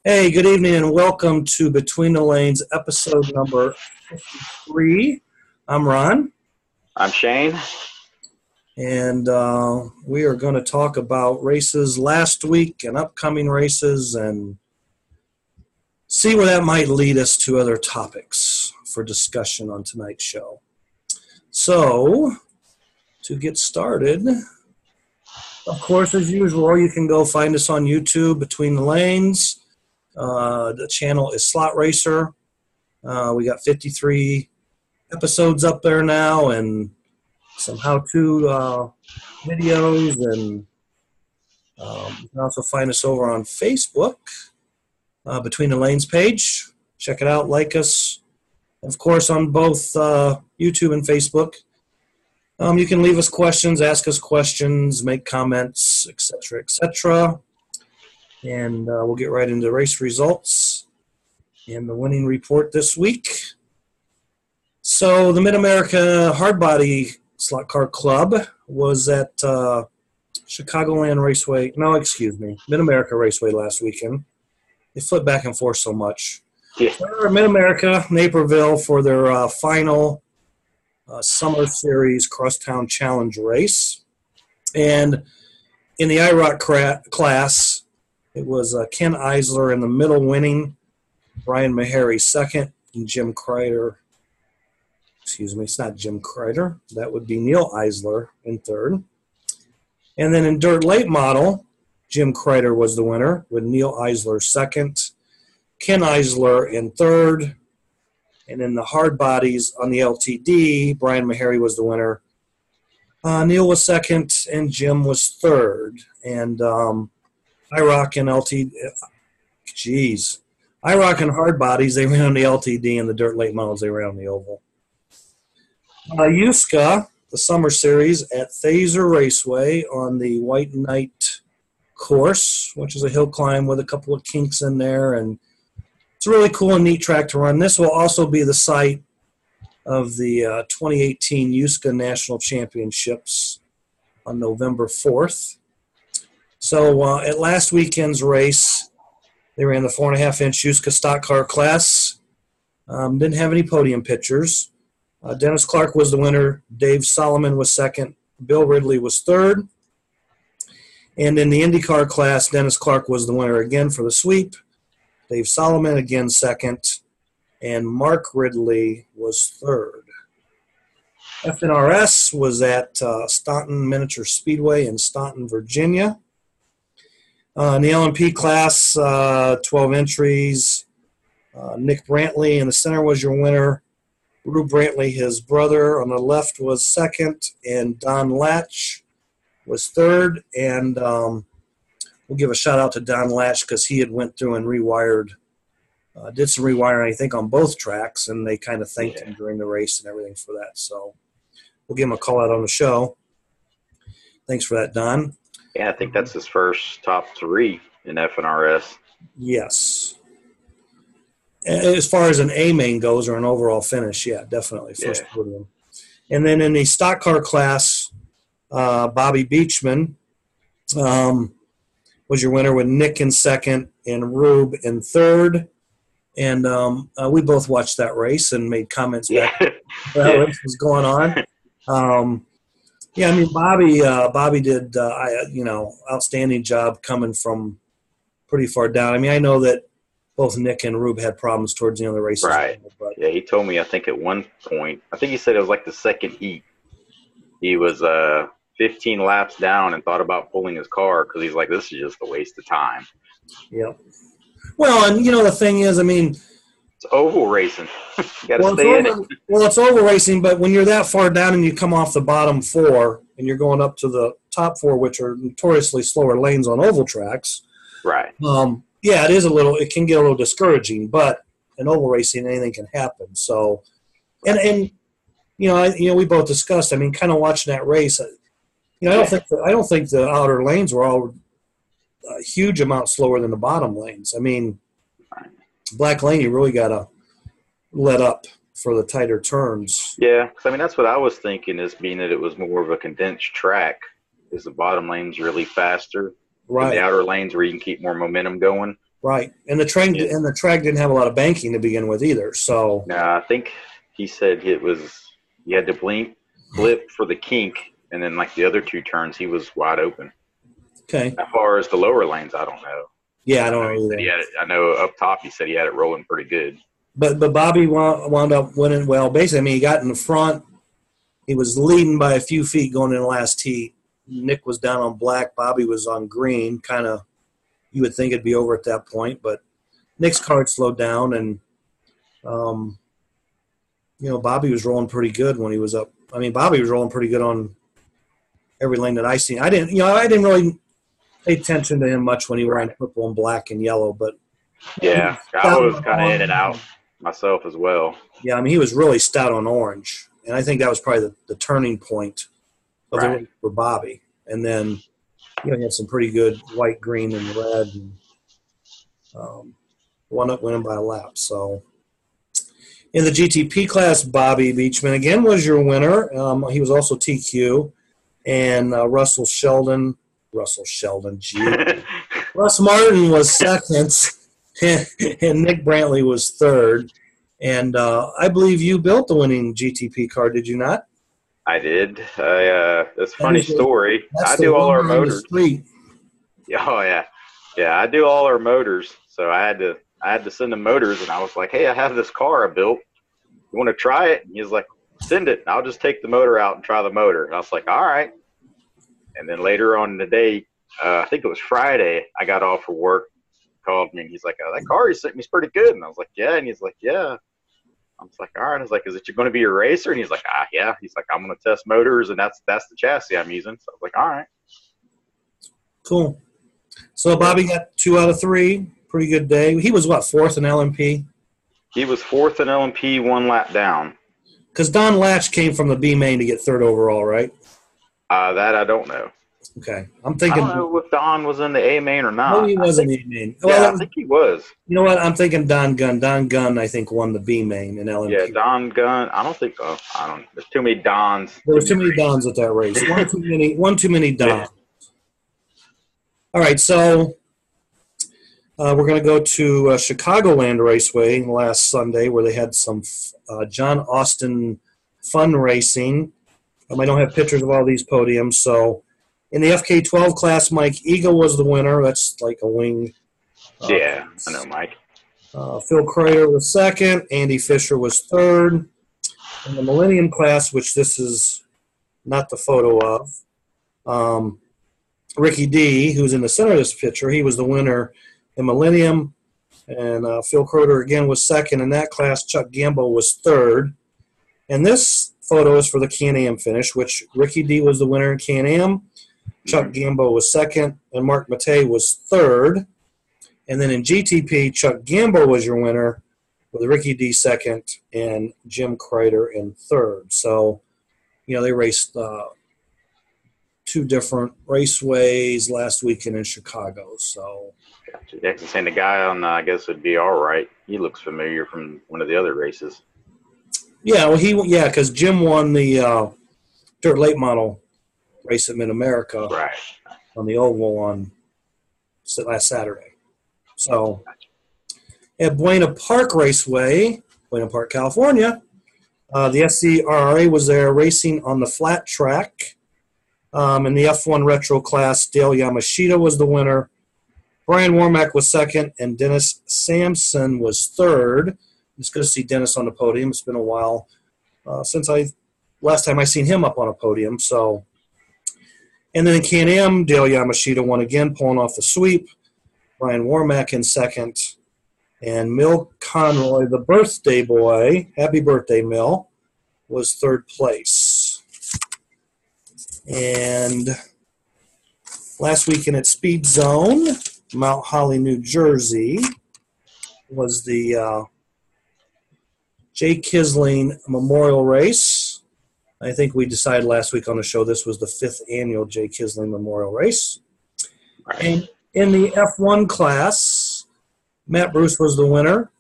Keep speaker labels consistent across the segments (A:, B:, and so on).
A: Hey, good evening and welcome to Between the Lanes, episode number 53. I'm Ron,
B: I'm Shane.
A: and we are going to talk about races last week and upcoming races and see where that might lead us to other topics for discussion on tonight's show. So, to get started, of course, as usual, you can go find us on YouTube, Between the Lanes. The channel is Slot Racer. We got 53 episodes up there now and some how-to videos. And you can also find us over on Facebook, Between the Lanes page. Check it out, like us. Of course, on both YouTube and Facebook. You can leave us questions, ask us questions, make comments, etc., etc. And we'll get right into race results and the winning report this week. So the Mid-America Hardbody Slot Car Club was at Chicagoland Raceway. No, excuse me, Mid-America Raceway last weekend. They flip back and forth so much.
B: Yeah.
A: So they're at Mid-America, Naperville, for their final Summer Series Crosstown Challenge race. And in the IROC class, it was Ken Eisler in the middle winning, Brian Meharry second, and Jim Kreider. Excuse me, it's not Jim Kreider. That would be Neil Eisler in third. And then in dirt late model, Jim Kreider was the winner with Neil Eisler second, Ken Eisler in third. And in the hard bodies on the LTD, Brian Meharry was the winner. Neil was second, and Jim was third. And IROC and LTD, IROC and hard bodies, they ran on the LTD, and the dirt late models, they ran on the oval. USCA, the Summer Series at Thaser Raceway on the White Knight course, which is a hill climb with a couple of kinks in there, and it's a really cool and neat track to run. This will also be the site of the 2018 USCA National Championships on November 4th. So at last weekend's race, they ran the 4.5-inch USCA stock car class. Didn't have any podium pictures. Dennis Clark was the winner. Dave Solomon was second. Bill Ridley was third. And in the IndyCar class, Dennis Clark was the winner again for the sweep. Dave Solomon again second. And Mark Ridley was third. FNRS was at Staunton Miniature Speedway in Staunton, Virginia. In the LMP class, 12 entries. Nick Brantley in the center was your winner. Rube Brantley, his brother, on the left was second. And Don Latch was third. And we'll give a shout-out to Don Latch because he had went through and rewired, did some rewiring, I think, on both tracks. And they kind of thanked him during the race and everything for that. So we'll give him a call-out on the show. Thanks for that, Don.
B: Yeah, I think that's his first top three in FNRS.
A: Yes. As far as an A main goes or an overall finish, yeah, definitely. First podium. And then in the stock car class, Bobby Beachman was your winner with Nick in second and Rube in third. And we both watched that race and made comments back when that race was going on. Yeah, I mean, Bobby did, outstanding job coming from pretty far down. I mean, I know that both Nick and Rube had problems towards the end of the race.
B: Right. But yeah, he told me, I think at one point, I think he said it was like the second heat. He was 15 laps down and thought about pulling his car because he's like, this is just a waste of time.
A: Yep. Well, and, the thing is, I mean,
B: it's oval racing. You got to stay in it.
A: Well, it's oval racing, but when you're that far down and you come off the bottom four and you're going up to the top four, which are notoriously slower lanes on oval tracks.
B: Right.
A: Yeah, it can get a little discouraging, but in oval racing, anything can happen. So, and we both discussed, I mean, kind of watching that race, I don't think the outer lanes were all a huge amount slower than the bottom lanes. I mean, Black Lane, you really got to let up for the tighter turns.
B: Yeah, because, I mean, that's what I was thinking, is being that it was more of a condensed track, is the bottom lane's really faster.
A: Right.
B: The outer lanes where you can keep more momentum going.
A: Right, and the track didn't have a lot of banking to begin with either. So
B: I think he said you had to flip for the kink, and then like the other two turns, he was wide open.
A: okay,
B: As far as the lower lanes, I don't know.
A: yeah, I don't know
B: He
A: either.
B: had it, I know up top he said he had it rolling pretty good.
A: But Bobby wound up winning. Well, basically, I mean, he got in the front. He was leading by a few feet going in the last heat. Nick was down on black. Bobby was on green. Kind of, you would think it'd be over at that point, but Nick's car slowed down, and Bobby was rolling pretty good when he was up. I mean, Bobby was rolling pretty good on every lane that I seen. I didn't really pay attention to him much when he ran purple and black and yellow, but
B: yeah, I was kind of in and out myself as well.
A: Yeah, I mean, he was really stout on orange, and I think that was probably the turning point of the race for Bobby. And then he had some pretty good white, green, and red, and wound up winning by a lap. So in the GTP class, Bobby Beachman again was your winner. He was also TQ, and Russ Martin was second, and Nick Brantley was third. And I believe you built the winning GTP car, did you not?
B: I did. That's a funny story. I do all our motors. Oh yeah, I do all our motors. So I had to send the motors, and I was like, hey, I have this car I built. You want to try it? And he was like, send it. I'll just take the motor out and try the motor. And I was like, all right. And then later on in the day, I think it was Friday, I got off for work, called me, and he's like, oh, that car you sent me is pretty good. And I was like, yeah. And he's like, yeah. I was like, all right. I was like, is it going to be your racer? And he's like, yeah. He's like, I'm going to test motors, and that's the chassis I'm using. So I was like, all right.
A: Cool. So Bobby got 2 out of 3. Pretty good day. He was, what, 4th in LMP?
B: He was 4th in LMP, 1 lap down.
A: Because Don Latch came from the B main to get 3rd overall, right?
B: That I don't know.
A: Okay. I'm thinking.
B: I don't know if Don was in the A main or not.
A: No, he was in the A main.
B: I think he was.
A: You know what? I'm thinking Don Gunn. Don Gunn, I think, won the B main in LMP.
B: Yeah, Don Gunn. I don't think. There's too many Dons.
A: There was too many Dons at that race. One too many Dons. Yeah. All right, so we're going to go to Chicagoland Raceway last Sunday, where they had some John Austin fun racing. I don't have pictures of all these podiums, so. In the FK12 class, Mike Eagle was the winner. That's like a wing.
B: I know Mike.
A: Phil Kreider was second. Andy Fisher was third. In the Millennium class, which this is not the photo of, Ricky D, who's in the center of this picture, he was the winner in Millennium. And Phil Kreider again was second in that class. Chuck Gambo was third. And this photo is for the Can-Am finish, which Ricky D was the winner in Can-Am. Chuck Gambo was second, and Mark Matei was third. And then in GTP, Chuck Gambo was your winner, with Ricky D second and Jim Kreider in third. So, they raced 2 different raceways last weekend in Chicago. So,
B: yeah, and the guy on, I guess it'd be all right. He looks familiar from one of the other races.
A: Yeah, well, because Jim won the dirt late model race at Mid-America on the oval on last Saturday. So at Buena Park Raceway, Buena Park, California, the SCRRA was there racing on the flat track. In the F1 Retro class, Dale Yamashita was the winner. Brian Warmack was second, and Dennis Sampson was third. It's good to see Dennis on the podium. It's been a while since last time I seen him up on a podium. So. And then in Can-Am, Dale Yamashita won again, pulling off the sweep. Brian Warmack in second. And Mill Conroy, the birthday boy, happy birthday, Mill, was third place. And last weekend at Speed Zone, Mount Holly, New Jersey, was the Jay Kisling Memorial Race. I think we decided last week on the show this was the 5th annual Jay Kisling Memorial Race. Right. And in the F1 class, Matt Bruce was the winner.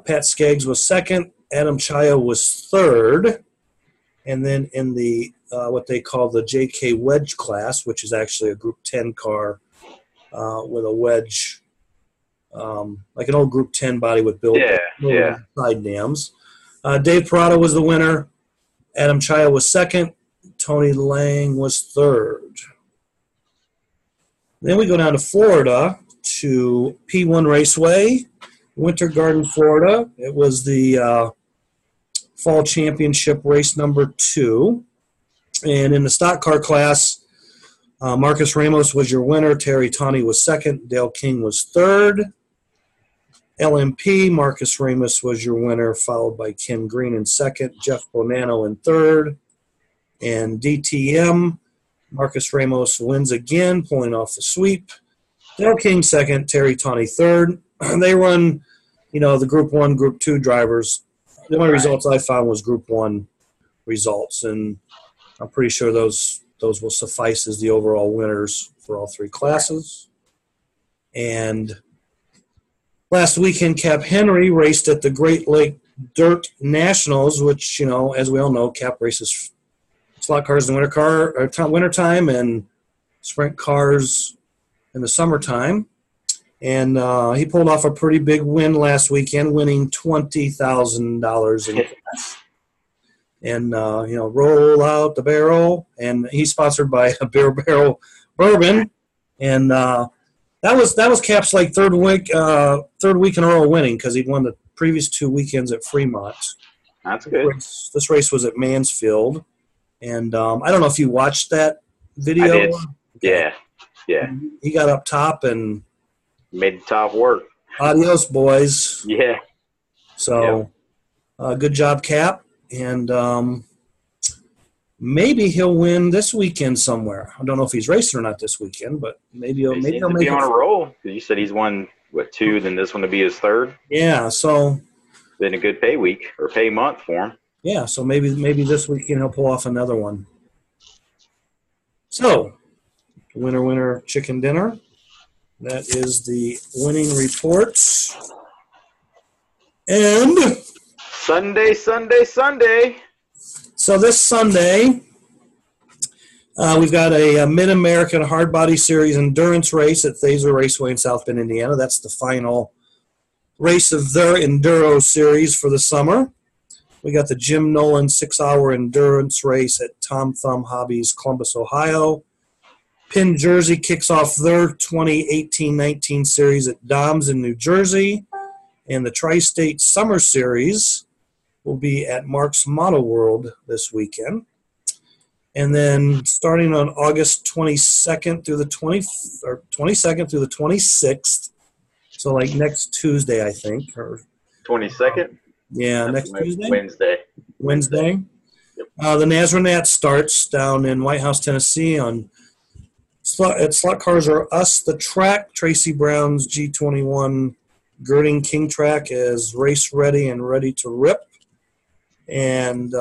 A: Pat Skaggs was second. Adam Chaya was third. And then in the what they call the JK Wedge class, which is actually a Group 10 car with a wedge like an old Group 10 body with built side dams. Dave Parada was the winner. Adam Chaya was second. Tony Lang was third. Then we go down to Florida to P1 Raceway, Winter Garden, Florida. It was the Fall Championship race number 2. And in the stock car class, Marcus Ramos was your winner. Terry Tawney was second. Dale King was third. LMP, Marcus Ramos was your winner, followed by Ken Green in second, Jeff Bonanno in third. And DTM, Marcus Ramos wins again, pulling off the sweep. Dale King second, Terry Tawney third. They run, the Group 1, Group 2 drivers. The only results I found was Group 1 results, and I'm pretty sure those will suffice as the overall winners for all 3 classes. And last weekend, Cap Henry raced at the Great Lake Dirt Nationals, which, as we all know, Cap races slot cars in the wintertime and sprint cars in the summertime. And he pulled off a pretty big win last weekend, winning $20,000 in cash. And, roll out the barrel. And he's sponsored by a Beer Barrel Bourbon. And that was Cap's third week in a row winning, because he'd won the previous 2 weekends at Fremont.
B: That's good.
A: This race was at Mansfield. And I don't know if you watched that video.
B: I did. Yeah. Yeah.
A: He got up top and
B: made the top work.
A: Adios, boys.
B: Yeah.
A: So, good job, Cap. And maybe he'll win this weekend somewhere. I don't know if he's racing or not this weekend, but maybe he'll make
B: it on a roll. You said he's won 2, then this one to be his third.
A: Yeah. So.
B: Been a good pay week or pay month for him.
A: Yeah. So maybe this weekend he'll pull off another one. So, winner, chicken dinner. That is the winning reports. And
B: Sunday.
A: So this Sunday, we've got a Mid-American Hardbody Series endurance race at Thaser Raceway in South Bend, Indiana. That's the final race of their Enduro Series for the summer. We got the Jim Nolan 6-hour endurance race at Tom Thumb Hobbies, Columbus, Ohio. Penn Jersey kicks off their 2018-19 series at Dom's in New Jersey. And the Tri-State Summer Series will be at Mark's Model World this weekend. And then starting on August 22nd through the 26th, so next Tuesday, I think. Or
B: 22nd?
A: Yeah, next Tuesday?
B: Wednesday.
A: Yep. The Nazranat starts down in White House, Tennessee at Slot Cars Are Us, the track. Tracy Brown's G21 Girding King track is race ready and ready to rip. And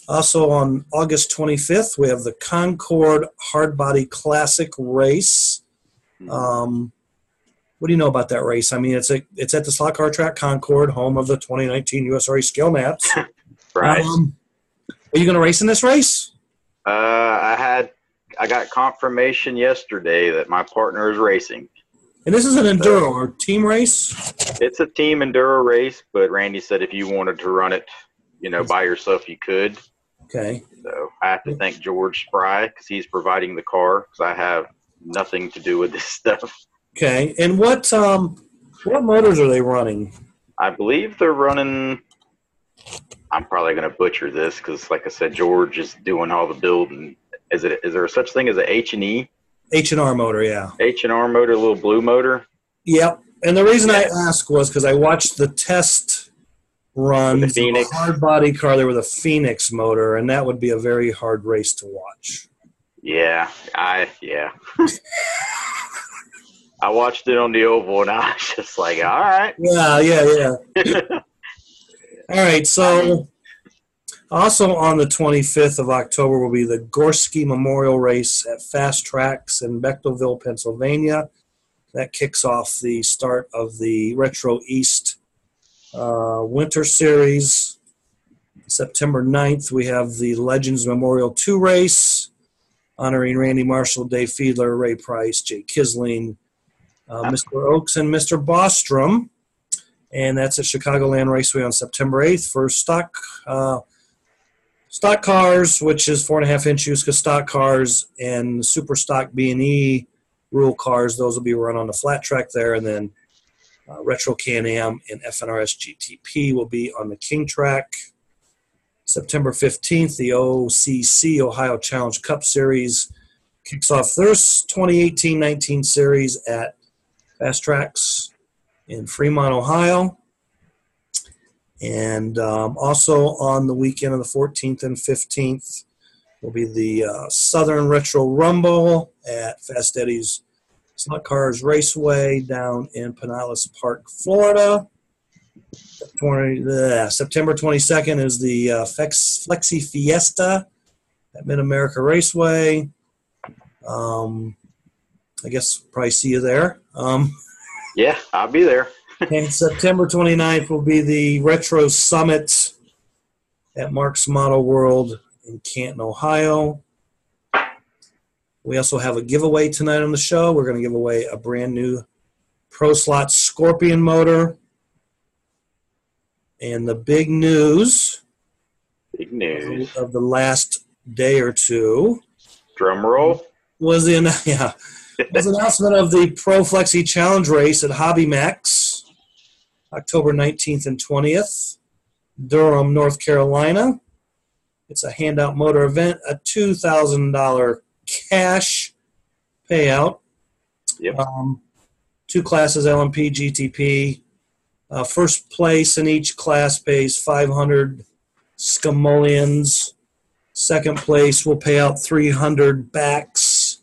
A: also on August 25th, we have the Concord Hardbody Classic race. What do you know about that race? I mean, it's at the slot car track Concord, home of the 2019 USRA Scale Nats.
B: Right.
A: Are you going to race in this race?
B: I got confirmation yesterday that my partner is racing.
A: And this is an enduro or team race?
B: It's a team enduro race, but Randy said if you wanted to run it, by yourself, you could.
A: Okay.
B: So I have to thank George Spry because he's providing the car, because I have nothing to do with this stuff.
A: Okay. And what motors are they running?
B: I believe they're running – I'm probably going to butcher this because, like I said, George is doing all the building. Is there such thing as an H&E?
A: H&R motor, yeah.
B: H&R motor, a little blue motor?
A: Yep. And the reason I asked was because I watched the test runs of a hard body car there with a Phoenix motor, and that would be a very hard race to watch.
B: Yeah. I watched it on the oval, and I was just like, all right.
A: Yeah. All right, so also on the 25th of October will be the Gorski Memorial Race at Fast Tracks in Bechtelville, Pennsylvania. That kicks off the start of the Retro East Winter Series. September 9th, we have the Legends Memorial 2 race, honoring Randy Marshall, Dave Fiedler, Ray Price, Jay Kisling, Mr. Oaks and Mr. Bostrom. And that's at Chicagoland Raceway on September 8th for stock cars, which is 4.5-inch USCA stock cars, and super stock B&E rule cars. Those will be run on the flat track there, and then Retro Can-Am and FNRS GTP will be on the King track. September 15th, the OCC, Ohio Challenge Cup Series, kicks off their 2018-19 series at Fast Tracks in Fremont, Ohio. And also on the weekend of the 14th and 15th will be the Southern Retro Rumble at Fast Eddie's Slot Cars Raceway down in Pinellas Park, Florida. September 22nd is the Flexi Fiesta at Mid-America Raceway. I guess probably see you there.
B: Yeah, I'll be there.
A: And September 29th will be the Retro Summit at Mark's Model World in Canton, Ohio. We also have a giveaway tonight on the show. We're going to give away a brand new Pro Slot Scorpion motor. And the big news of the last day or two,
B: drum roll,
A: was the announcement of the Pro Flexi Challenge race at Hobby Max, October 19th and 20th, Durham, North Carolina. It's a handout motor event, a $2,000 cash payout.
B: Yep.
A: 2 classes, LMP, GTP. First place in each class pays 500 scammollions. Second place will pay out 300 backs.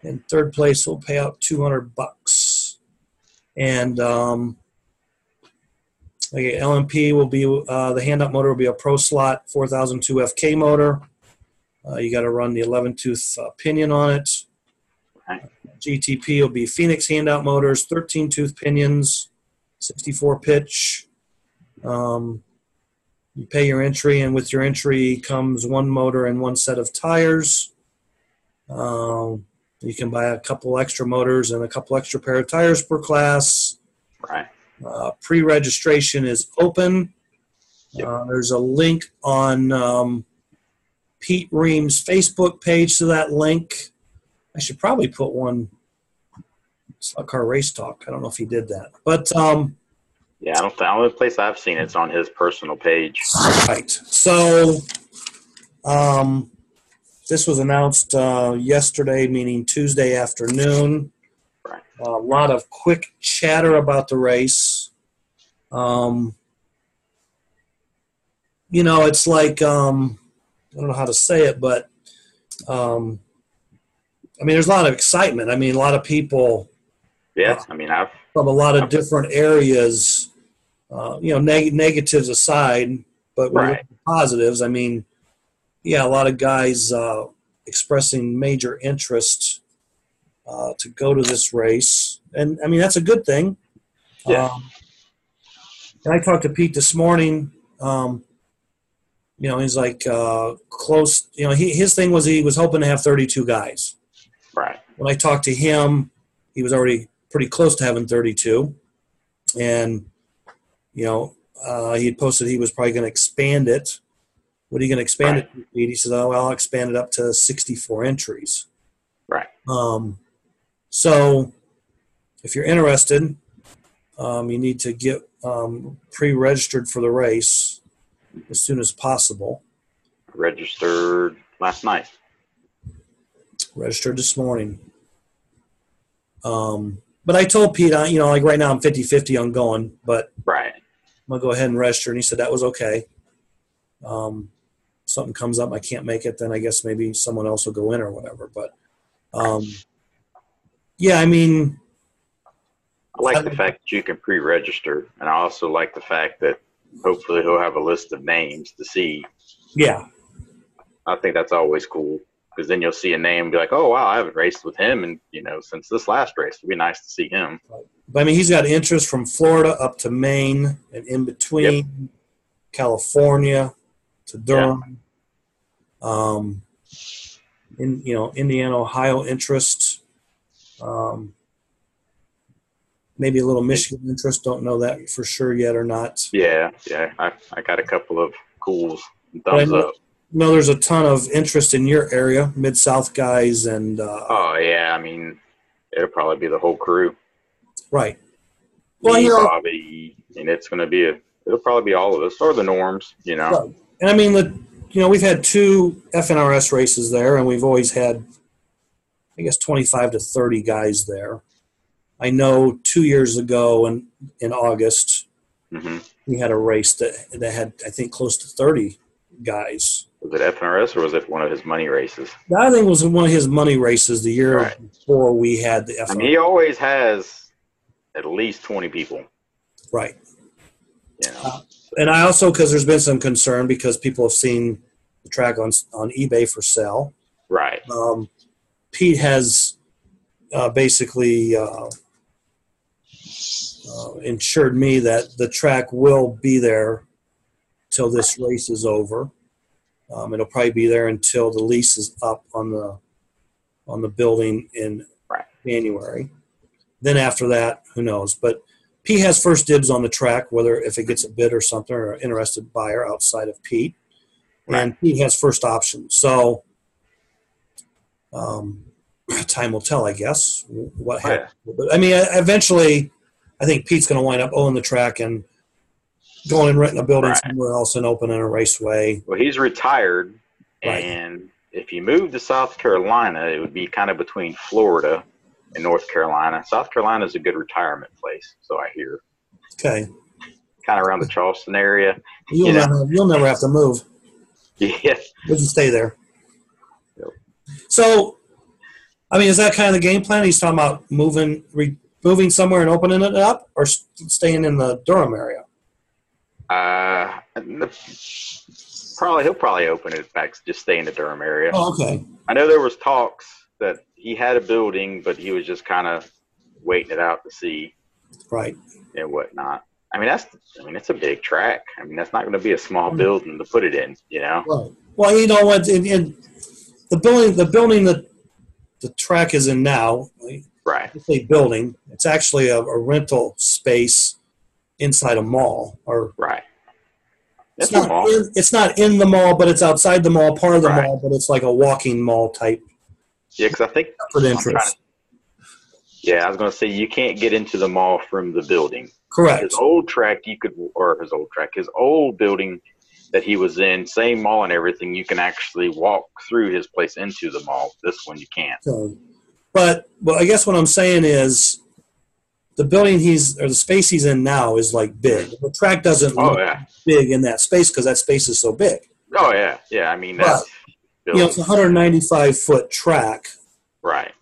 A: And third place will pay out $200. And LMP will be the handout motor will be a Pro Slot 4002 FK motor. You got to run the 11-tooth pinion on it. GTP will be Phoenix handout motors, 13-tooth pinions, 64 pitch. You pay your entry, and with your entry comes 1 motor and 1 set of tires. You can buy a couple extra motors and a couple extra pair of tires per class.
B: Right.
A: Pre-registration is open.
B: Yep.
A: There's a link on Pete Ream's Facebook page to that link. I should probably put one. Slot Car Race Talk. I don't know if he did that, but
B: yeah, I don't think the only place I've seen it's on his personal page.
A: Right. So this was announced yesterday, meaning Tuesday afternoon.
B: Right.
A: A lot of quick chatter about the race. It's like I don't know how to say it, but there's a lot of excitement. A lot of people.
B: Yeah,
A: from a lot of different areas. Negatives aside, but
B: right.
A: Positives. A lot of guys expressing major interest to go to this race, and that's a good thing.
B: Yeah.
A: And I talked to Pete this morning. He's like close. His thing was he was hoping to have 32 guys.
B: Right.
A: When I talked to him, he was already pretty close to having 32, and he had posted he was probably going to expand it. What are you going to expand it to, Pete? He says, I'll expand it up to 64 entries.
B: Right.
A: So if you're interested, you need to get pre-registered for the race as soon as possible.
B: Registered last night.
A: Registered this morning. But I told Pete, like right now I'm 50-50 on going, but
B: right.
A: I'm going to go ahead and register. And he said that was okay. Something comes up, I can't make it, then I guess maybe someone else will go in or whatever. But, yeah,
B: I like the fact that you can pre-register, and I also like the fact that hopefully he'll have a list of names to see.
A: Yeah.
B: I think that's always cool, because then you'll see a name and be like, oh, wow, I haven't raced with him, and since this last race, it'd be nice to see him.
A: But, he's got interest from Florida up to Maine and in between, California to Durham, Indiana, Ohio interest. maybe a little Michigan interest. Don't know that for sure yet or not.
B: Yeah. I got a couple of cools. Thumbs up.
A: No, there's a ton of interest in your area, Mid-South guys, and
B: oh yeah, I mean, it'll probably be the whole crew.
A: Right.
B: Well, me, Bobby, and it'll probably be all of us or the norms,
A: Right. And I mean, we've had 2 FNRS races there, and we've always had, I guess, 25 to 30 guys there. I know 2 years ago in August, we had a race that had, I think, close to 30 guys.
B: Was it FNRS or was it one of his money races?
A: I think it was one of his money races the year before we had the FNRS.
B: I mean, he always has at least 20 people.
A: Right. And I also, because there's been some concern because people have seen the track on eBay for sale.
B: Right.
A: Pete has basically ensured me that the track will be there till this race is over. It'll probably be there until the lease is up on the building in January. Then after that, who knows? But Pete has first dibs on the track, whether if it gets a bid or something or an interested buyer outside of Pete. And Pete has first option. So time will tell, I guess, what happens. But, I mean, eventually, I think Pete's going to wind up owning the track and going and renting a building somewhere else and opening a raceway.
B: Well, he's retired, and if you move to South Carolina, it would be kind of between Florida and North Carolina. South Carolina is a good retirement place, so I hear.
A: Okay.
B: Kind of around the Charleston area.
A: You'll never have to move.
B: Yeah.
A: You'll just stay there. Yep. So, I mean, is that kind of the game plan? He's talking about moving somewhere and opening it up, or staying in the Durham area?
B: He'll probably open it back, just stay in the Durham area.
A: Oh, okay.
B: I know there was talks that he had a building, but he was just kind of waiting it out to see,
A: right,
B: and whatnot. I mean, it's a big track. I mean, that's not going to be a small building to put it in, Right.
A: Well, you know what? In the building that the track is in now,
B: right?
A: It's a building. It's actually a rental space inside a mall, or
B: right.
A: It's not in the mall, but it's outside the mall, part of the mall, but it's like a walking mall type.
B: Yeah, because I think
A: interest.
B: I was going to say you can't get into the mall from the building.
A: Correct.
B: His old building that he was in, same mall and everything, you can actually walk through his place into the mall. This one you can't.
A: But I guess what I'm saying is the building the space he's in now is like big. The track doesn't look big in that space because that space is so big.
B: Oh yeah, yeah. I mean,
A: it's a 195-foot track.
B: Right.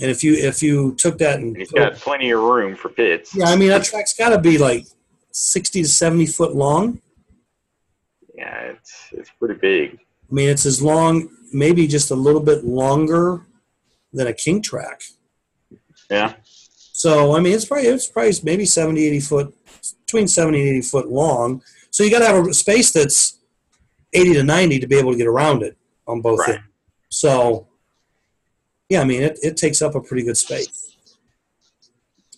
A: And if you took that and
B: he's got plenty of room for pits.
A: Yeah, I mean that track's got to be like 60 to 70 foot long.
B: Yeah, it's pretty big.
A: I mean, it's as long, maybe just a little bit longer than a king track.
B: Yeah.
A: So I mean, it's probably maybe 70, 80 foot, between 70 and 80 foot long. So you got to have a space that's 80 to 90 to be able to get around it on both ends. So. Yeah, I mean, it takes up a pretty good space.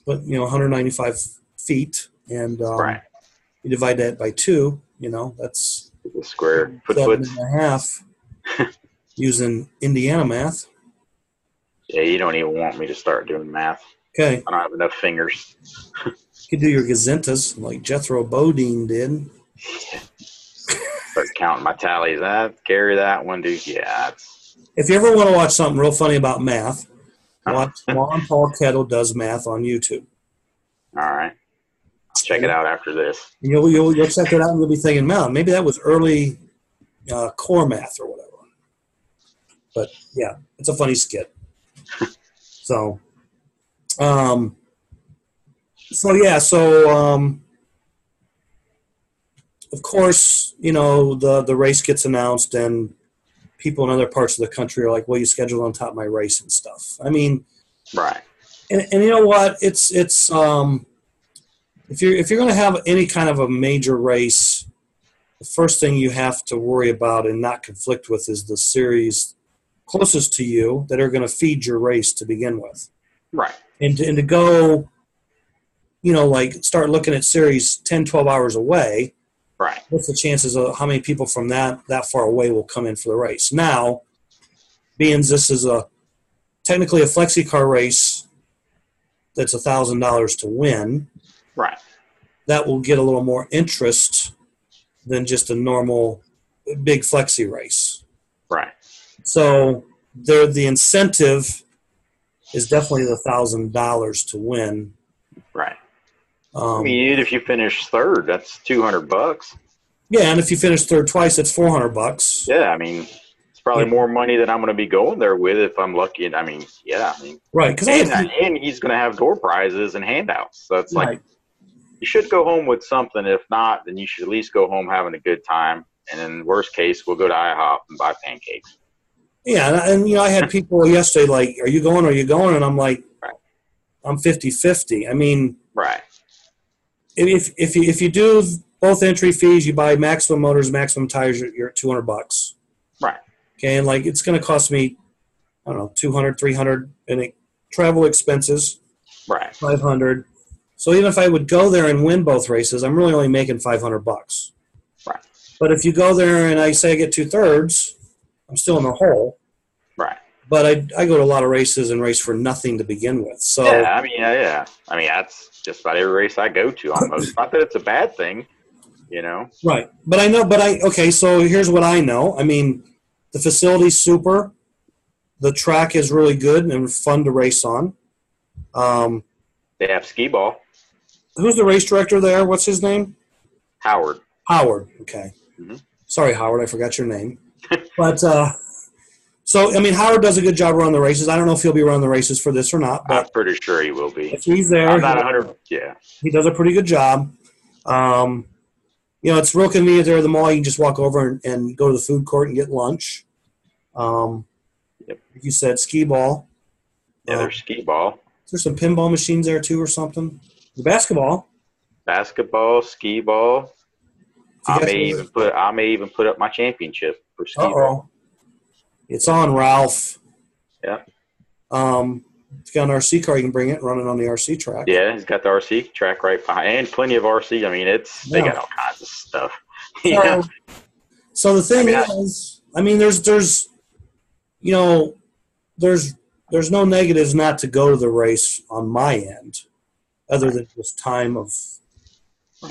A: But, 195 feet, and you divide that by 2, that's
B: a square foot.
A: 7.5 using Indiana math.
B: Yeah, you don't even want me to start doing math.
A: Okay.
B: I don't have enough fingers.
A: You could do your gazentas like Jethro Bodine did.
B: Start counting my tallies. Carry that one, dude. Yeah,
A: if you ever want to watch something real funny about math, watch Ron Paul Kettle Does Math on YouTube.
B: All right. I'll check it out after this.
A: You'll check it out and you'll be thinking, man, maybe that was early core math or whatever. But, yeah, it's a funny skit. So, of course, the race gets announced and people in other parts of the country are like, well, you scheduled on top of my race and stuff. I mean,
B: right.
A: And you know what? It's if you're going to have any kind of a major race, the first thing you have to worry about and not conflict with is the series closest to you that are going to feed your race to begin with.
B: Right.
A: and to go, like start looking at series 10, 12 hours away.
B: Right.
A: What's the chances of how many people from that far away will come in for the race? Now, being this is technically a flexi car race that's $1,000 to win.
B: Right.
A: That will get a little more interest than just a normal big flexi race.
B: Right.
A: So the incentive is definitely the $1,000 to win.
B: Right. I mean, if you finish third, that's $200.
A: Yeah, and if you finish third twice, it's $400.
B: Yeah, I mean, it's probably more money than I'm going to be going there with if I'm lucky. I mean,
A: right.
B: And he's going to have door prizes and handouts. So it's like you should go home with something. If not, then you should at least go home having a good time. And in worst case, we'll go to IHOP and buy pancakes.
A: Yeah, and I had people yesterday like, "Are you going? Are you going?" And I'm like, I'm 50-50. I mean,
B: right.
A: If you do both entry fees, you buy Maximum Motors, Maximum Tires, you're at $200.
B: Right.
A: Okay, and like it's going to cost me, I don't know, $200, $300, and travel expenses.
B: Right.
A: $500. So even if I would go there and win both races, I'm really only making $500.
B: Right.
A: But if you go there and I say I get 2/3, I'm still in the hole.
B: Right.
A: But I go to a lot of races and race for nothing to begin with. So
B: yeah, I mean, that's just about every race I go to almost. Not that it's a bad thing,
A: Right. But I know, okay, so here's what I know. I mean, the facility's super. The track is really good and fun to race on.
B: They have skee ball.
A: Who's the race director there? What's his name?
B: Howard.
A: Howard. Okay.
B: Mm-hmm.
A: Sorry, Howard. I forgot your name. But so, I mean, Howard does a good job running the races. I don't know if he'll be running the races for this or not. But
B: I'm pretty sure he will be.
A: If he's there,
B: I'm not 100. Yeah.
A: He does a pretty good job. It's real convenient there at the mall. You can just walk over and go to the food court and get lunch.
B: Yep.
A: Like you said, skee ball.
B: Yeah, there's skee ball.
A: There's some pinball machines there too or something. The basketball.
B: Basketball, skee ball. I may even put up my championship for skee ball.
A: It's on, Ralph.
B: Yeah.
A: If you got an RC car, you can bring it, run it on the RC track.
B: Yeah, he's got the RC track right behind, and plenty of RC. I mean, they got all kinds of stuff.
A: So the thing is, there's no negatives not to go to the race on my end, other than just time of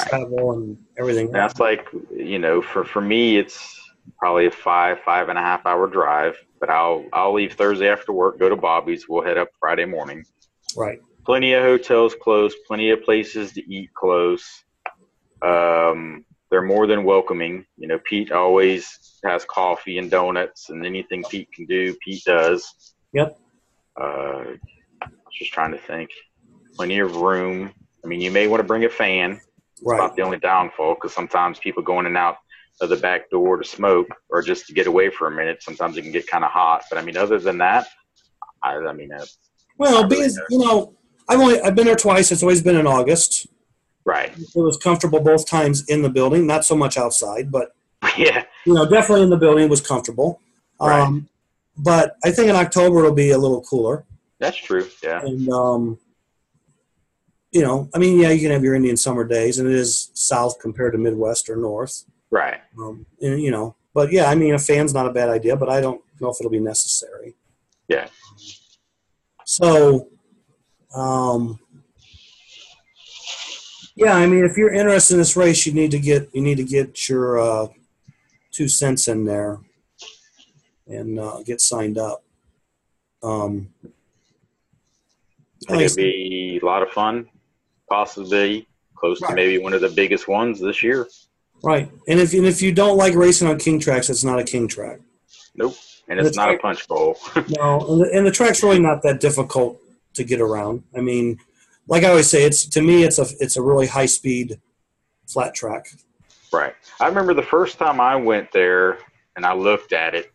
A: travel and everything.
B: That's like, for me, it's probably a 5.5 hour drive, but I'll leave Thursday after work, go to Bobby's. We'll head up Friday morning.
A: Right.
B: Plenty of hotels close, plenty of places to eat close. They're more than welcoming. Pete always has coffee and donuts, and anything Pete can do, Pete does.
A: Yep.
B: I was just trying to think. Plenty of room. I mean, you may want to bring a fan.
A: Right.
B: It's not the only downfall, because sometimes people go in and out of the back door to smoke or just to get away for a minute. Sometimes it can get kind of hot. But, I mean, other than that, I've been there twice. It's always been in August. Right.
A: It was comfortable both times in the building, not so much outside, but
B: yeah,
A: definitely in the building it was comfortable.
B: Right.
A: But I think in October it'll be a little cooler.
B: That's true. Yeah.
A: And you can have your Indian summer days, and it is south compared to Midwest or north.
B: Right.
A: But yeah, I mean, a fan's not a bad idea, but I don't know if it'll be necessary.
B: Yeah.
A: So, yeah, I mean, if you're interested in this race, you need to get your 2 cents in there and get signed up.
B: I think it'd be a lot of fun, possibly close to maybe one of the biggest ones this year.
A: Right, and if you don't like racing on king tracks, it's not a king track.
B: Nope, and it's not a punch bowl.
A: No, and the track's really not that difficult to get around. I mean, like I always say, it's a really high speed flat track.
B: Right. I remember the first time I went there and I looked at it,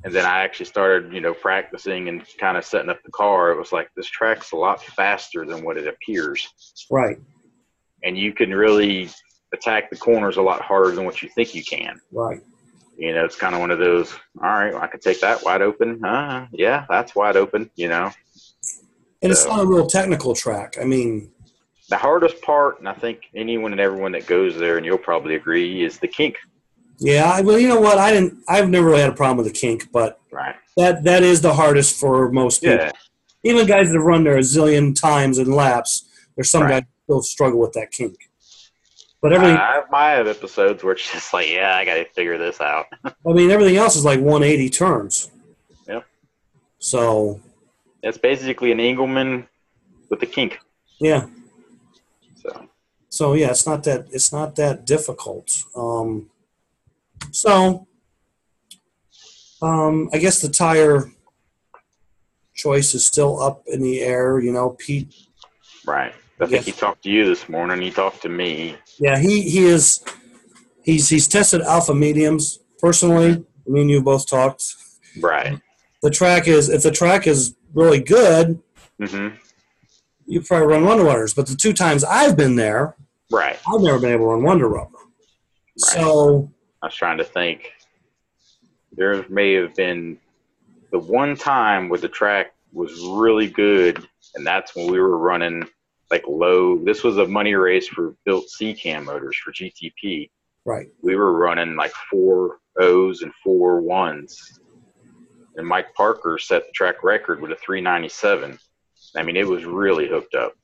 B: and then I actually started, practicing and kind of setting up the car. It was like, this track's a lot faster than what it appears.
A: Right.
B: And you can really attack the corners a lot harder than what you think you can.
A: Right.
B: It's kind of one of those, all right, well, I could take that wide open. Yeah, that's wide open,
A: And it's not a real technical track. I mean,
B: the hardest part, and I think anyone and everyone that goes there, and you'll probably agree, is the kink.
A: Yeah, well, you know what? I've never really had a problem with the kink, but that is the hardest for most people.
B: Yeah.
A: Even guys that have run there a zillion times in laps, there's some guys who still struggle with that kink. But everything,
B: I have episodes where it's just like, yeah, I got to figure this out.
A: I mean, everything else is like 180 turns.
B: Yep.
A: So
B: it's basically an Engelman with the kink.
A: Yeah.
B: So
A: yeah, it's not that difficult. I guess the tire choice is still up in the air. You know, Pete.
B: Right. I think he talked to you this morning. He talked to me.
A: Yeah, he is. He's tested alpha mediums personally. Me and you both talked.
B: Right.
A: If the track is really good, you probably run Wonder Rubbers. But the 2 times I've been there, I've never been able to run Wonder Rubber. Right. So
B: I was trying to think. There may have been the one time where the track was really good, and that's when we were running like low. This was a money race for built C-cam motors for GTP.
A: Right.
B: We were running like 4 O's and 4 1s. And Mike Parker set the track record with a 397. I mean, it was really hooked up.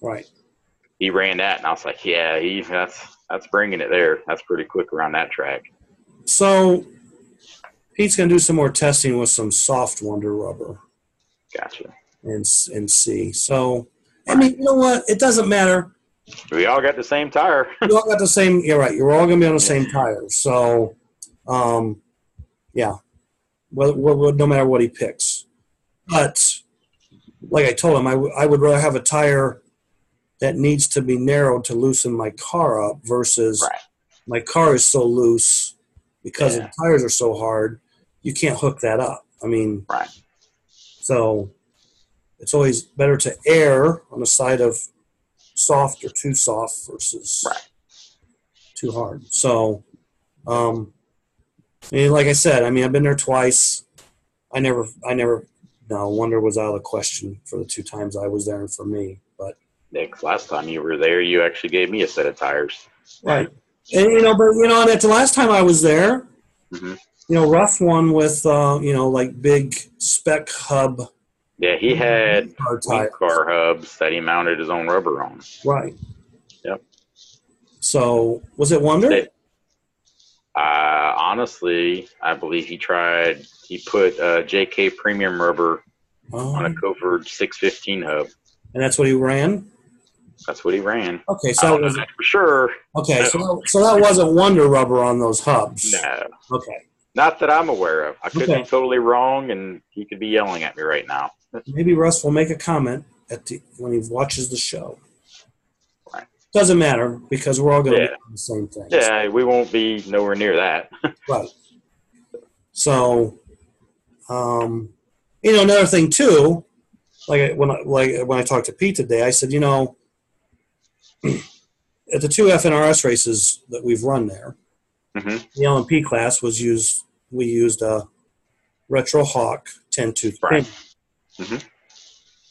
A: Right.
B: He ran that, and I was like, yeah, that's bringing it there. That's pretty quick around that track.
A: So Pete's going to do some more testing with some soft Wonder Rubber.
B: Gotcha.
A: And see. So, I mean, you know what? It doesn't matter.
B: We all got the same tire.
A: We all got the same. You're right. You're all going to be on the same tire. So, yeah. Well, no matter what he picks. But like I told him, I would rather have a tire that needs to be narrowed to loosen my car up versus my car is so loose because the tires are so hard, you can't hook that up. I mean, so it's always better to err on the side of soft or too soft versus too hard. So, and like I said, I mean, I've been there twice. No, Wonder was out of the question for the 2 times I was there and for me. But
B: Nick, last time you were there, you actually gave me a set of tires.
A: Right. And, and the last time I was there, Ruff won with, like big spec hub.
B: Yeah, he had car hubs that he mounted his own rubber on.
A: Right.
B: Yep.
A: So, was it Wonder?
B: Honestly, I believe he put JK premium rubber on a CONCORD 615 hub.
A: And that's what he ran?
B: That's what he ran.
A: Okay, so that was
B: for sure.
A: Okay, so that wasn't Wonder Rubber on those hubs.
B: No.
A: Okay.
B: Not that I'm aware of. I could be totally wrong, and he could be yelling at me right now.
A: Maybe Russ will make a comment when he watches the show.
B: Right.
A: Doesn't matter because we're all going to be on the same thing.
B: Yeah, we won't be nowhere near that.
A: Right. So, another thing too, when I talked to Pete today, I said, at the 2 FNRS races that we've run there, the LMP class we used a Retro Hawk 10-tooth pin.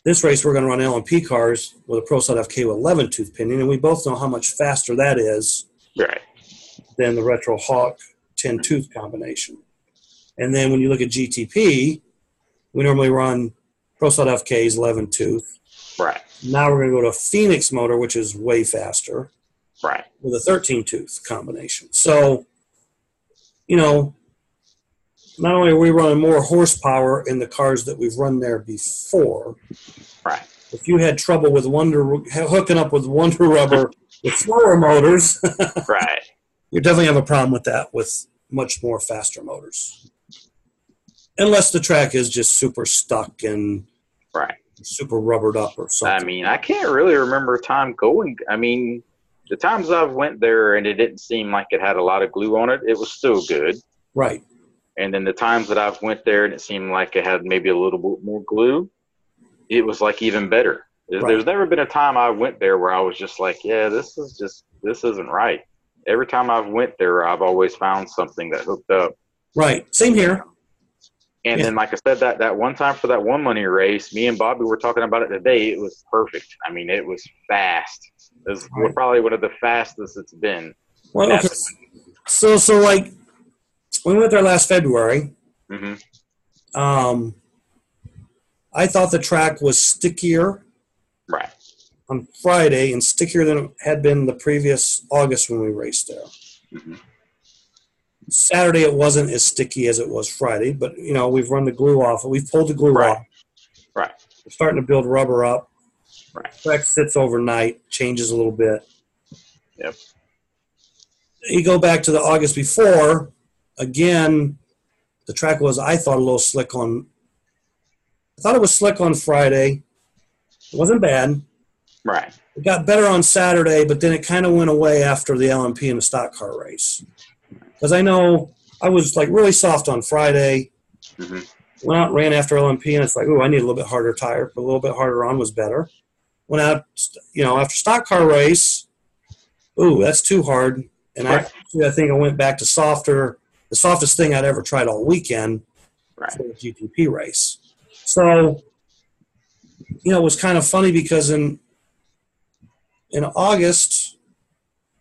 A: This race we're going to run LMP cars with a Pro Sled FK with 11-tooth pinion, and we both know how much faster that is than the Retro Hawk 10-tooth combination. And then when you look at GTP, we normally run Pro Sled FK's 11-tooth.
B: Right.
A: Now we're going to go to a Phoenix motor, which is way faster.
B: Right.
A: With a 13-tooth combination. So, not only are we running more horsepower in the cars that we've run there before, if you had trouble with hooking up with Wonder Rubber with slower motors, you definitely have a problem with that with much more faster motors. Unless the track is just super stuck and super rubbered up or something.
B: I mean, I can't really remember a time going. I mean, the times I've went there and it didn't seem like it had a lot of glue on it, it was still good.
A: Right.
B: And then the times that I've went there and it seemed like it had maybe a little bit more glue, it was like even better. There's never been a time I went there where I was just like, yeah, this isn't right. Every time I've went there, I've always found something that hooked up.
A: Right. Same here.
B: And then, like I said, that one time for that one money race, me and Bobby were talking about it today. It was perfect. I mean, it was fast. It was probably one of the fastest it's been.
A: Well, okay. So like, we went there last February. I thought the track was stickier on Friday and stickier than it had been the previous August when we raced there. Saturday it wasn't as sticky as it was Friday, but we've run the glue off. We've pulled the glue off.
B: Right.
A: We're starting to build rubber up.
B: Right.
A: Track sits overnight, changes a little bit.
B: Yep.
A: You go back to the August before, again, the track was, I thought, a little slick on. I thought it was slick on Friday. It wasn't bad.
B: Right.
A: It got better on Saturday, but then it kind of went away after the LMP and the stock car race. Because I know I was like really soft on Friday. Went out and ran after LMP, and it's like, oh, I need a little bit harder tire. But a little bit harder on was better. Went out, after stock car race, ooh, that's too hard. And I think I went back to softer, the softest thing I'd ever tried all weekend for the GTP race. So, it was kind of funny because in August,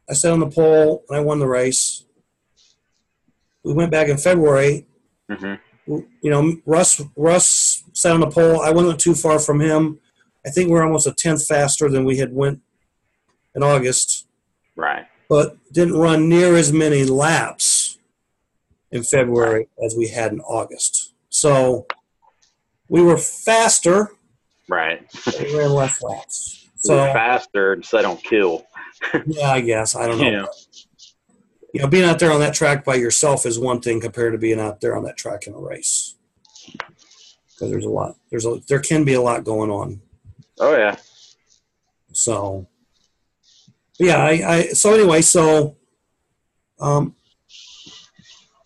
A: I sat on the pole and I won the race. We went back in February. Russ sat on the pole. I wasn't too far from him. I think we're almost a tenth faster than we had went in August.
B: Right.
A: But didn't run near as many laps in February as we had in August. So we were faster.
B: Right.
A: But we ran less laps.
B: So faster, so I don't kill.
A: Yeah, I guess. I don't know. Being out there on that track by yourself is one thing compared to being out there on that track in a race. Because there's a lot. There can be a lot going on.
B: Oh yeah.
A: So. Yeah, I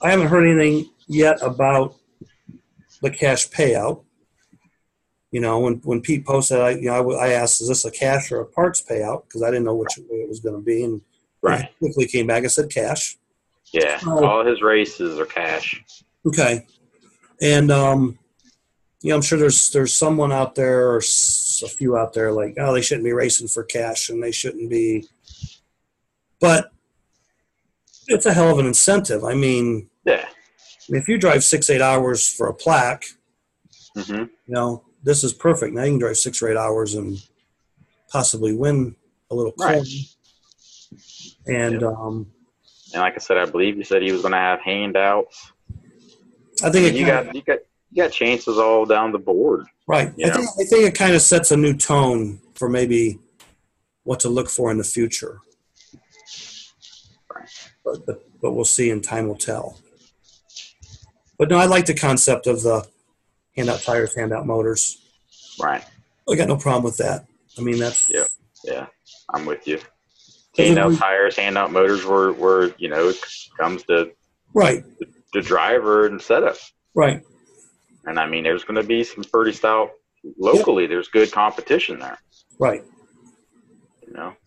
A: haven't heard anything yet about the cash payout. When Pete posted, I asked, is this a cash or a parts payout? Because I didn't know which way it was going to be, and he quickly came back and said cash.
B: Yeah, all his races are cash.
A: Okay, and I'm sure there's someone out there or a few out there like, oh, they shouldn't be racing for cash and they shouldn't be. But it's a hell of an incentive. I mean, if you drive 6-8 hours for a plaque, this is perfect. Now you can drive 6 or 8 hours and possibly win a little coin. And
B: and like I said, I believe you said he was going to have handouts.
A: I think
B: you got chances all down the board.
A: Right. I think it kind of sets a new tone for maybe what to look for in the future. But we'll see, and time will tell. But no, I like the concept of the handout tires, handout motors.
B: Right.
A: I got no problem with that. I mean, that's
B: yeah. I'm with you. Handout tires, handout motors were it comes to the driver and setup.
A: Right.
B: And I mean, there's going to be some pretty stout locally. There's good competition there.
A: Right.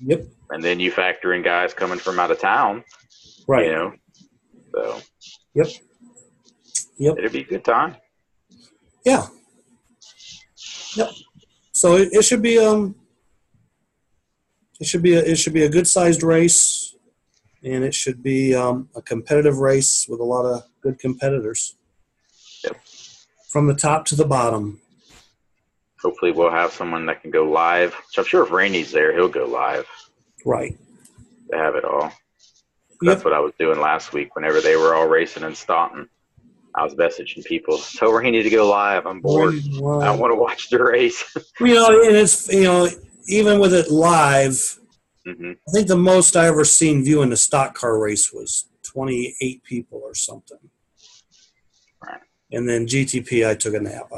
A: Yep.
B: And then you factor in guys coming from out of town.
A: Right.
B: So.
A: Yep.
B: It'll be a good time.
A: Yeah. Yep. So it should be it should be a good sized race, and it should be a competitive race with a lot of good competitors.
B: Yep.
A: From the top to the bottom.
B: Hopefully we'll have someone that can go live. So I'm sure if Rainey's there, he'll go live.
A: Right.
B: To have it all. That's what I was doing last week whenever they were all racing in Staunton. I was messaging people, tell Rainey to go live. I'm bored. I want to watch the race.
A: And it's, even with it live, I think the most I ever seen viewing the stock car race was 28 people or something.
B: Right.
A: And then GTP, I took a nap.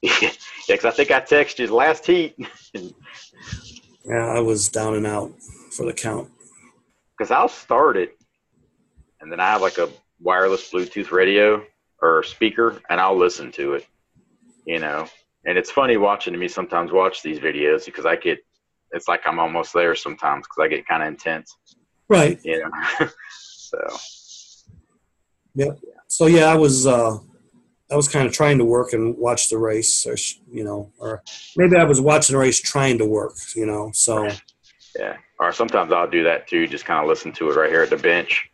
B: Because I think I texted you the last heat.
A: Yeah, I was down and out for the count.
B: Because I'll start it, and then I have like a wireless Bluetooth radio or speaker, and I'll listen to it, And it's funny watching me sometimes watch these videos because it's like I'm almost there sometimes because I get kind of intense.
A: Right.
B: So.
A: Yep. So, yeah, I I was kind of trying to work and watch the race, or or maybe I was watching the race trying to work, So
B: yeah, or sometimes I'll do that too. Just kind of listen to it right here at the bench,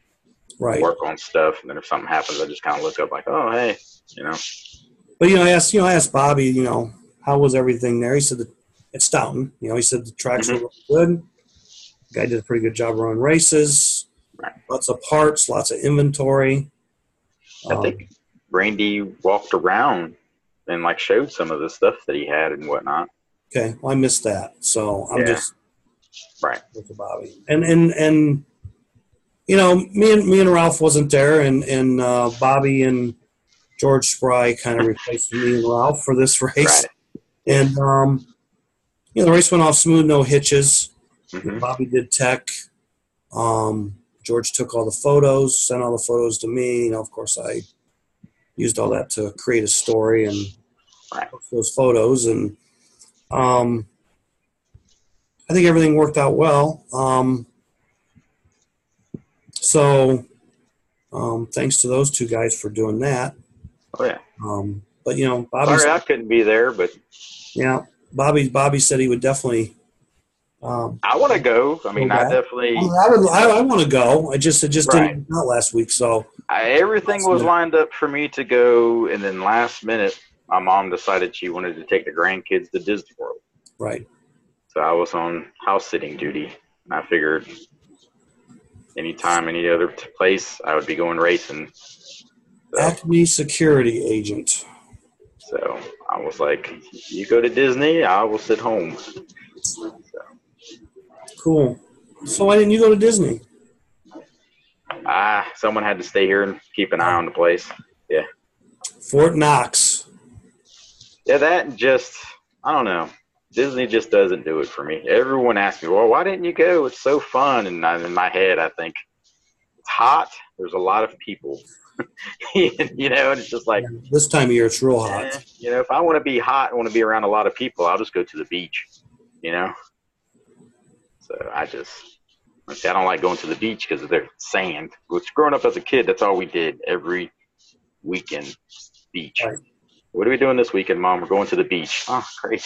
A: right.
B: Work on stuff, and then if something happens, I just kind of look up like, oh hey,
A: But I asked Bobby, how was everything there? He said that at Stoughton, he said the tracks were good. The guy did a pretty good job running races.
B: Right.
A: Lots of parts, lots of inventory.
B: I think Randy walked around and showed some of the stuff that he had and whatnot.
A: Okay, well I missed that, so I'm just
B: right
A: with Bobby. And me and Ralph wasn't there, and Bobby and George Spry kind of replaced me and Ralph for this race.
B: Right.
A: And the race went off smooth, no hitches. Bobby did tech. George took all the photos, sent all the photos to me. Of course, I used all that to create a story and those photos. And I think everything worked out well. So thanks to those two guys for doing that.
B: Oh, yeah.
A: But, Bobby.
B: Sorry I couldn't be there, but.
A: Yeah, Bobby said he would definitely.
B: I want to go. I mean, I definitely.
A: I want to go. It just didn't come out last week, so.
B: Everything was lined up for me to go, and then last minute, my mom decided she wanted to take the grandkids to Disney World.
A: Right.
B: So I was on house sitting duty, and I figured anytime, any other place, I would be going racing. So,
A: Acme security agent.
B: So I was like, you go to Disney, I will sit home. So.
A: Cool. So why didn't you go to Disney?
B: Someone had to stay here and keep an eye on the place. Yeah.
A: Fort Knox.
B: Yeah, that just, I don't know. Disney just doesn't do it for me. Everyone asks me, well, why didn't you go? It's so fun. And in my head, I think it's hot. There's a lot of people. And it's just like.
A: This time of year, it's real hot.
B: If I want to be hot, I want to be around a lot of people, I'll just go to the beach, So I don't like going to the beach because of their sand. Which growing up as a kid, that's all we did every weekend, beach. Right. What are we doing this weekend, Mom? We're going to the beach. Oh, great.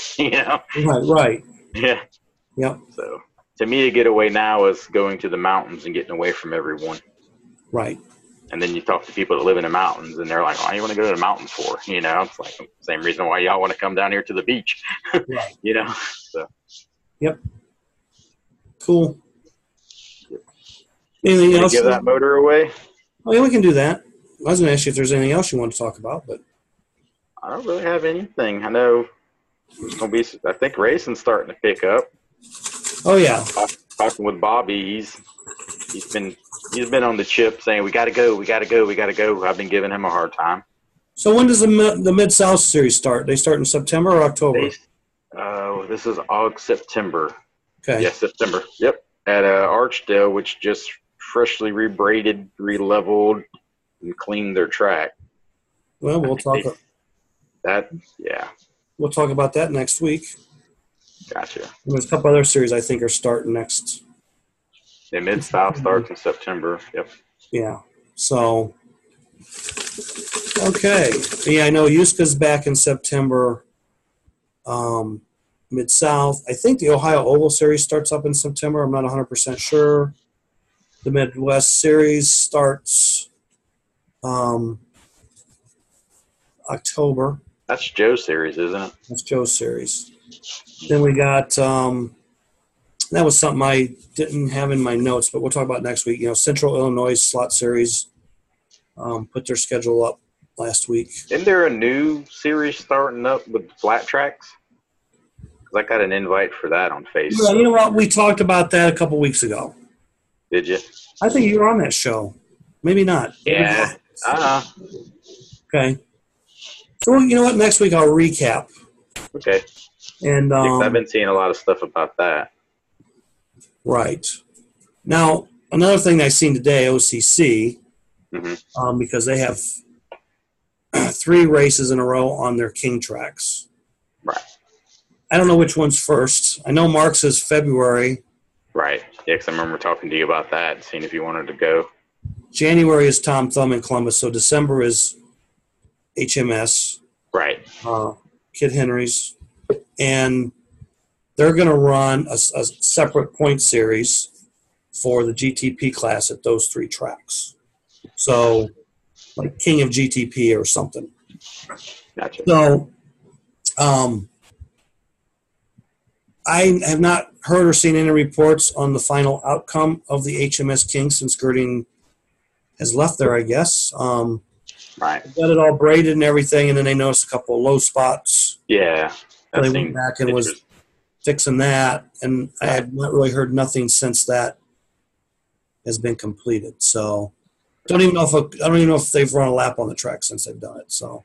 A: Right.
B: Yeah.
A: Yep.
B: So to me, a getaway now is going to the mountains and getting away from everyone.
A: Right.
B: And then you talk to people that live in the mountains, and they're like, "Why do you want to go to the mountains for?" It's like the same reason why y'all want to come down here to the beach.
A: Right.
B: So.
A: Yep. Cool. Anything else?
B: Give that motor away?
A: Oh, yeah, we can do that. I was going to ask you if there's anything else you want to talk about, but
B: I don't really have anything. I know it's going to be. I think racing's starting to pick up.
A: Oh yeah.
B: Talking with Bobby, he's been on the chip saying we got to go. I've been giving him a hard time.
A: So when does the Mid-South Series start? They start in September or October?
B: This is August, September.
A: Okay.
B: Yeah, September. Yep. At Archdale, which just freshly rebraided, releveled, and cleaned their track.
A: Well, we'll talk. We'll talk about that next week.
B: Gotcha.
A: And there's a couple other series I think are starting next.
B: The Mid-South starts in September. Yep.
A: Yeah. So, okay. Yeah, I know Yuska's back in September. Mid-South. I think the Ohio Oval Series starts up in September. I'm not 100% sure. The Midwest Series starts October.
B: That's Joe's series, isn't it?
A: That's Joe's series. Then we got that was something I didn't have in my notes, but we'll talk about next week. Central Illinois Slot Series put their schedule up last week.
B: Isn't there a new series starting up with flat tracks? Because I got an invite for that on Facebook.
A: Yeah, you know what? We talked about that a couple weeks ago.
B: Did you?
A: I think you were on that show. Maybe not.
B: Yeah.
A: Okay. So you know what? Next week I'll recap.
B: Okay.
A: And
B: I've been seeing a lot of stuff about that.
A: Right. Now, another thing I've seen today, OCC, because they have 3 races in a row on their King tracks.
B: Right.
A: I don't know which one's first. I know Mark's is February.
B: Right. Yeah, because I remember talking to you about that and seeing if you wanted to go.
A: January is Tom Thumb in Columbus, so December is HMS,
B: Right.
A: Kid Henry's, and they're going to run a separate point series for the GTP class at those 3 tracks. So, like King of GTP or something.
B: Gotcha.
A: So, I have not heard or seen any reports on the final outcome of the HMS King since Girding has left there, I guess.
B: Right.
A: Got it all braided and everything, and then they noticed a couple of low spots.
B: Yeah.
A: So they went back and was fixing that, and I have not really heard nothing since that has been completed. So I don't even know if they've run a lap on the track since they've done it. So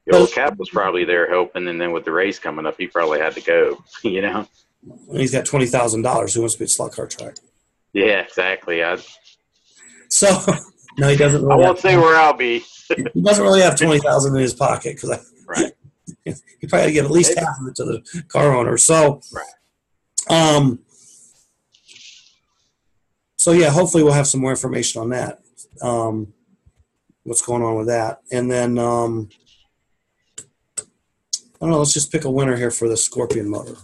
B: the old Cap was probably there helping, and then with the race coming up, he probably had to go. You know.
A: And he's got $20,000. Who wants to be at slot car track?
B: Yeah, exactly.
A: So no, he doesn't. Really
B: I won't say where I'll be.
A: He doesn't really have $20,000 in his pocket because
B: right.
A: He probably had to give at least half of it to the car owner. So,
B: right.
A: So yeah, hopefully we'll have some more information on that. What's going on with that, and then I don't know. Let's just pick a winner here for the Scorpion motor.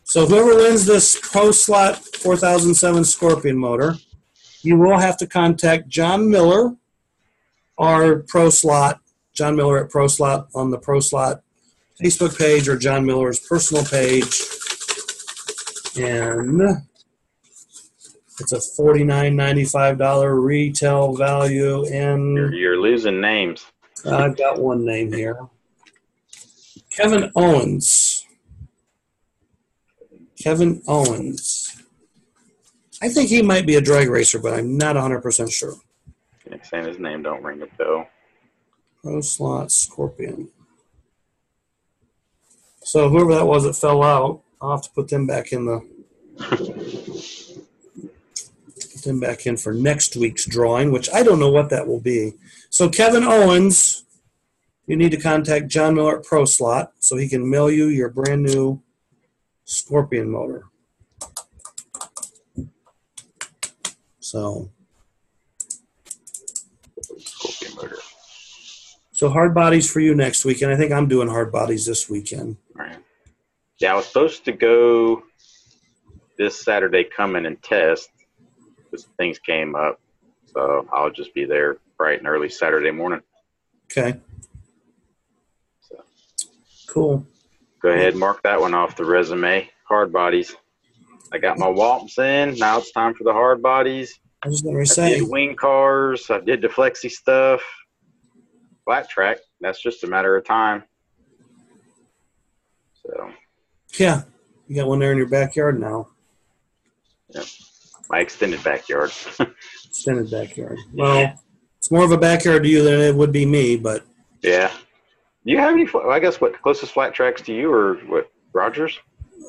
A: So whoever wins this Pro Slot 4007 Scorpion motor, you will have to contact John Miller, our Pro Slot, John Miller at Pro Slot on the Pro Slot Facebook page or John Miller's personal page. And it's a $49.95 retail value. And
B: you're losing names.
A: I've got one name here. Kevin Owens. Kevin Owens. I think he might be a drag racer, but I'm not 100% sure.
B: Saying his name don't ring a bell.
A: Pro Slot Scorpion. So whoever that was that fell out, I'll have to put them back in for next week's drawing, which I don't know what that will be. So Kevin Owens, you need to contact John Miller at Pro Slot so he can mail you your brand new Scorpion motor. So
B: Scorpion motor.
A: So hard bodies for you next weekend. I think I'm doing hard bodies this weekend.
B: Right. Yeah, I was supposed to go this Saturday coming and test, but things came up. So I'll just be there bright and early Saturday morning.
A: Okay.
B: So
A: cool.
B: Go ahead and mark that one off the resume. Hard bodies. I got my Waltons in. Now it's time for the hard bodies.
A: I was going to say.
B: I did wing cars. I did the flexi stuff. Flat track, that's just a matter of time. So
A: yeah, you got one there in your backyard now.
B: Yeah, my extended backyard.
A: Extended backyard. Well, it's more of a backyard to you than it would be me, but
B: yeah. Do you have any? I guess what closest flat tracks to you are what Rogers?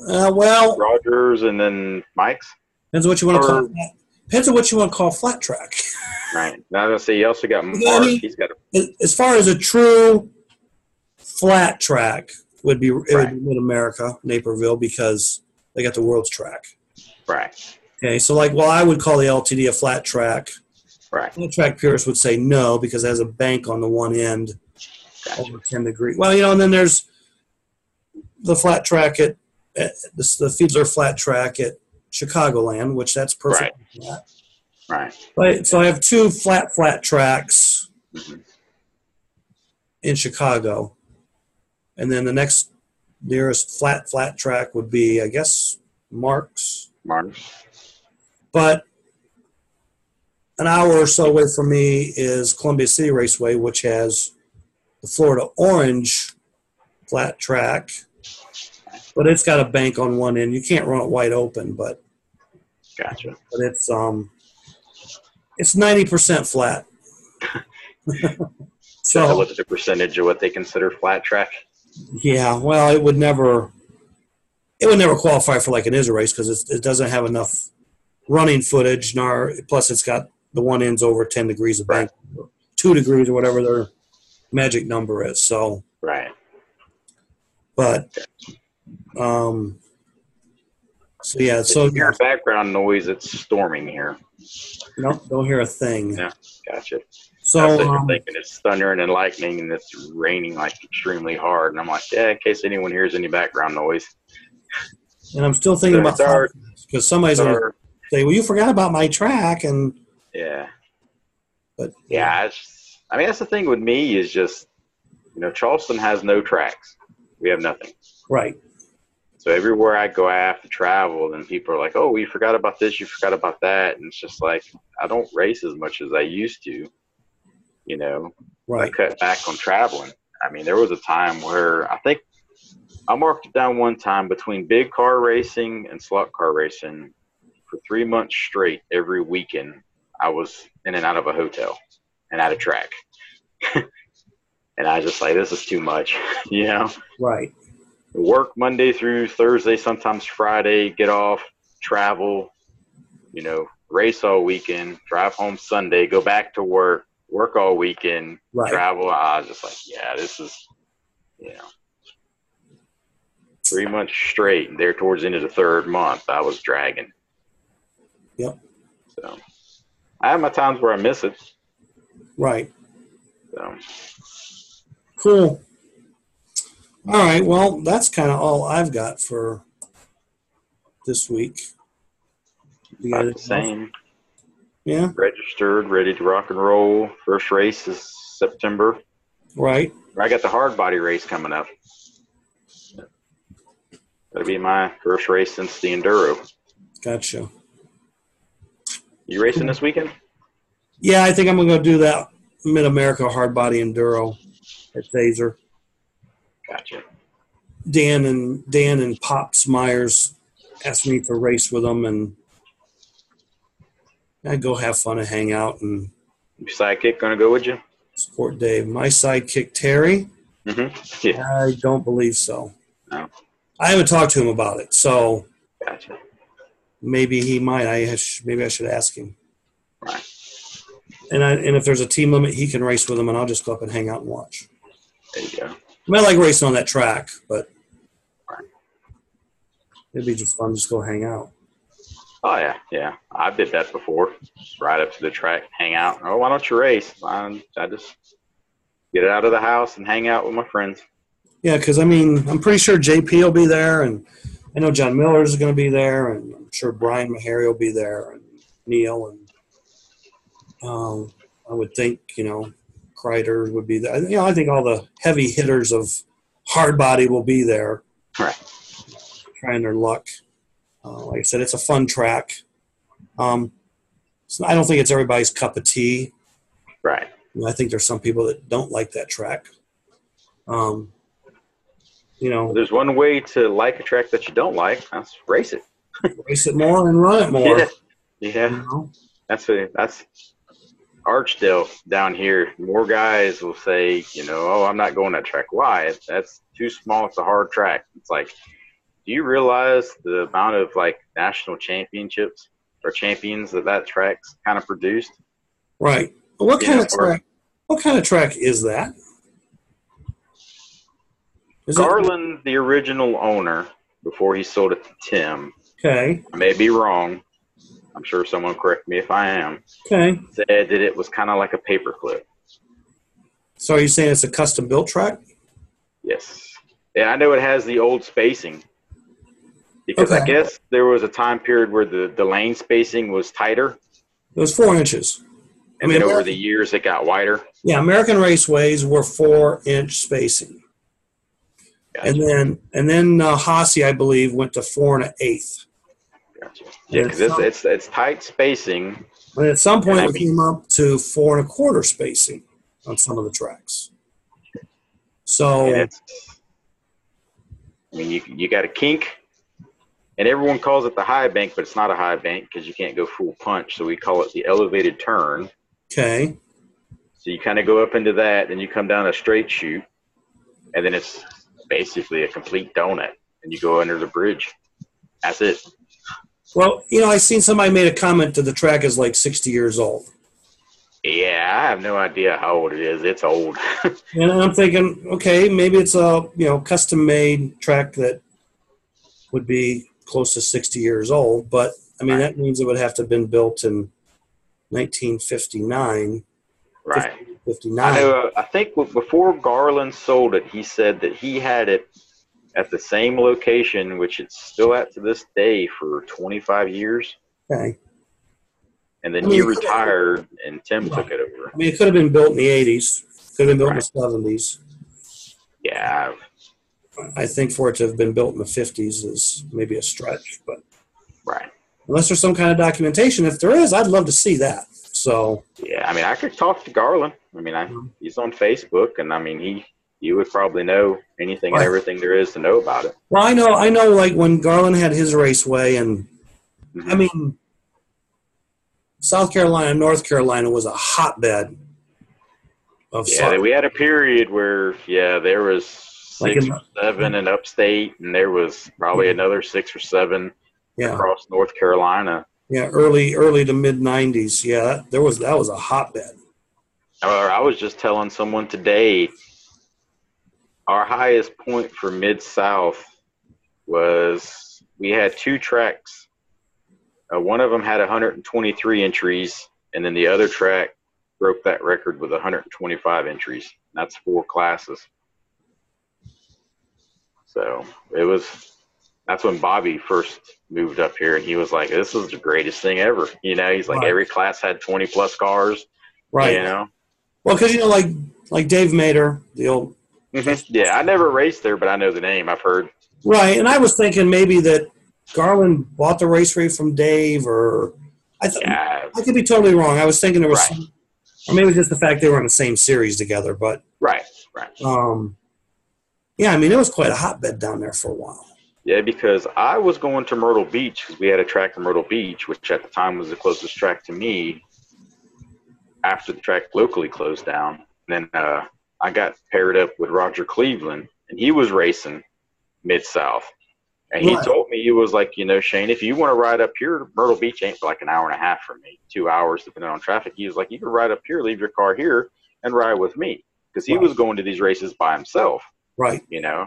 A: Well,
B: Rogers and then Mike's.
A: Depends what you want to call. Depends on what you want to call flat track.
B: Right. Now I'm gonna say you also got Mark.
A: I mean,
B: he's got
A: as far as a true flat track would be Mid-America, Naperville, because they got the world's track.
B: Right.
A: Okay, so like, well, I would call the LTD a flat track.
B: Right.
A: Flat track purists would say no because it has a bank on the one end,
B: gotcha.
A: Over 10 degrees. Well, you know, and then there's the flat track at the Fiedler flat track at Chicagoland, which that's perfect. Right. So I have two flat tracks in Chicago. And then the next nearest flat track would be, I guess, Mark's. But an hour or so away from me is Columbia City Raceway, which has the Florida Orange flat track. But it's got a bank on one end. You can't run it wide open, but
B: gotcha.
A: But it's 90% flat.
B: So what's the percentage of what they consider flat track?
A: Yeah, well, it would never qualify for like an ISRA race because it doesn't have enough running footage. Plus, it's got the one end's over 10 degrees of bank, 2 degrees or whatever their magic number is. So
B: right,
A: but so yeah, so
B: if you hear background noise, it's storming here.
A: Nope, don't hear a thing.
B: Yeah, gotcha. I
A: So
B: sit here thinking it's thundering and lightning and it's raining like extremely hard. And I'm like, yeah, in case anyone hears any background noise.
A: and I'm still thinking about because somebody's going to say, well, you forgot about my track. And
B: yeah.
A: But
B: yeah, I mean, that's the thing with me is just, Charleston has no tracks. We have nothing.
A: Right.
B: So everywhere I go, I have to travel, and people are like, oh, you forgot about this, you forgot about that. And it's just like, I don't race as much as I used to,
A: Right.
B: I cut back on traveling. I mean, there was a time where I think I marked it down one time between big car racing and slot car racing for 3 months straight. Every weekend, I was in and out of a hotel and at a track. And I was just like, this is too much,
A: Right.
B: Work Monday through Thursday, sometimes Friday, get off, travel, race all weekend, drive home Sunday, go back to work all weekend, travel. I was just like, yeah, this is, 3 months straight. There towards the end of the third month, I was dragging.
A: Yep.
B: So I have my times where I miss it.
A: Right.
B: So.
A: Cool. All right. Well, that's kind of all I've got for this week.
B: About the same.
A: Yeah.
B: Registered, ready to rock and roll. First race is September.
A: Right.
B: I got the HARDBODY race coming up. That'll be my first race since the Enduro.
A: Gotcha.
B: You racing this weekend?
A: Yeah, I think I'm going to go do that Mid-America HARDBODY Enduro at Phaser.
B: Gotcha.
A: Dan and Pops Myers asked me to race with them, and I'd go have fun and hang out. And
B: your sidekick going to go with you?
A: Support Dave. My sidekick, Terry?
B: Mm-hmm. Yeah.
A: I don't believe so.
B: No.
A: I haven't talked to him about it, so
B: gotcha.
A: Maybe he might. Maybe I should ask him.
B: Right.
A: And if there's a team limit, he can race with them, and I'll just go up and hang out and watch.
B: There you go.
A: I might like racing on that track, but it'd be just fun to just go hang out.
B: Oh, yeah. I did that before. Just ride up to the track, hang out. Oh, why don't you race? I just get it out of the house and hang out with my friends.
A: Yeah, because, I'm pretty sure JP will be there, and I know John Miller's going to be there, and I'm sure Brian Meharry will be there, and Neil, and I would think, Kreider would be there. I think all the heavy hitters of HARDBODY will be there.
B: Right.
A: Trying their luck. Like I said, it's a fun track. So I don't think it's everybody's cup of tea.
B: Right.
A: I think there's some people that don't like that track.
B: There's one way to like a track that you don't like. That's race it.
A: Race it more and run it more.
B: Yeah. That's Archdale down here. More guys will say, oh, I'm not going that track. Why? That's too small. It's a hard track. It's like, do you realize the amount of national championships or champions that track's kind of produced?
A: Right. What kind of track? What kind of track is that?
B: Garland, the original owner, before he sold it to Tim.
A: Okay.
B: I may be wrong. I'm sure someone correct me if I am.
A: Okay.
B: Said that it was kind of like a paperclip.
A: So are you saying it's a custom built track?
B: Yes. Yeah, I know it has the old spacing. Because I guess there was a time period where the lane spacing was tighter.
A: It was 4 inches.
B: And then over the years it got wider.
A: Yeah, American Raceways were 4-inch spacing. Gotcha. And then Haase, I believe, went to 4 1/8.
B: Gotcha. Yeah, because it's tight spacing.
A: And at some point it came up to 4 1/4 spacing on some of the tracks. So
B: you got a kink. And everyone calls it the high bank, but it's not a high bank because you can't go full punch. So we call it the elevated turn.
A: Okay.
B: So you kind of go up into that, and you come down a straight chute, and then it's basically a complete donut, and you go under the bridge. That's it.
A: Well, I seen somebody made a comment that the track is like 60 years old.
B: Yeah, I have no idea how old it is. It's old.
A: And I'm thinking, okay, maybe it's a custom-made track that would be close to 60 years old, but that means it would have to have been built in 1959.
B: Right.
A: 59.
B: I know. I think before Garland sold it, he said that he had it at the same location, which it's still at to this day for 25 years.
A: Okay.
B: And then he retired, and Tim took it over.
A: I mean, it could have been built in the 80s. Could have been built in the 70s.
B: Yeah.
A: I think for it to have been built in the 50s is maybe a stretch, but
B: right.
A: Unless there's some kind of documentation. If there is, I'd love to see that. So
B: yeah, I mean, I could talk to Garland. I mean, he's on Facebook, and I mean, you would probably know anything and everything there is to know about it.
A: Well, I know, like when Garland had his raceway, and I mean, South Carolina, North Carolina was a hotbed of
B: we had a period where there was 6 or 7 in upstate, and there was probably another 6 or 7 across North Carolina.
A: Yeah, early to mid 90s. Yeah, that was a hotbed.
B: I was just telling someone today, our highest point for Mid-South was we had 2 tracks. One of them had 123 entries, and then the other track broke that record with 125 entries. That's 4 classes. So that's when Bobby first moved up here, and he was like, this is the greatest thing ever. You know, he's like, every class had 20 plus cars.
A: Right.
B: You know?
A: Well, because, you know, like Dave Mater, the old.
B: Yeah, I never raced there, but I know the name. I've heard.
A: Right. And I was thinking maybe that Garland bought the raceway from Dave, or I could be totally wrong. I was thinking there was some, or maybe just the fact they were in the same series together. But
B: right.
A: Yeah, I mean, it was quite a hotbed down there for a while.
B: Yeah, because I was going to Myrtle Beach because we had a track in Myrtle Beach, which at the time was the closest track to me after the track locally closed down. And then I got paired up with Roger Cleveland, and he was racing Mid-South. And he told me, he was like, you know, Shane, if you want to ride up here, Myrtle Beach ain't for like an hour and a half from me, 2 hours depending on traffic. He was like, you can ride up here, leave your car here, and ride with me. Because he was going to these races by himself.
A: Right.
B: You know,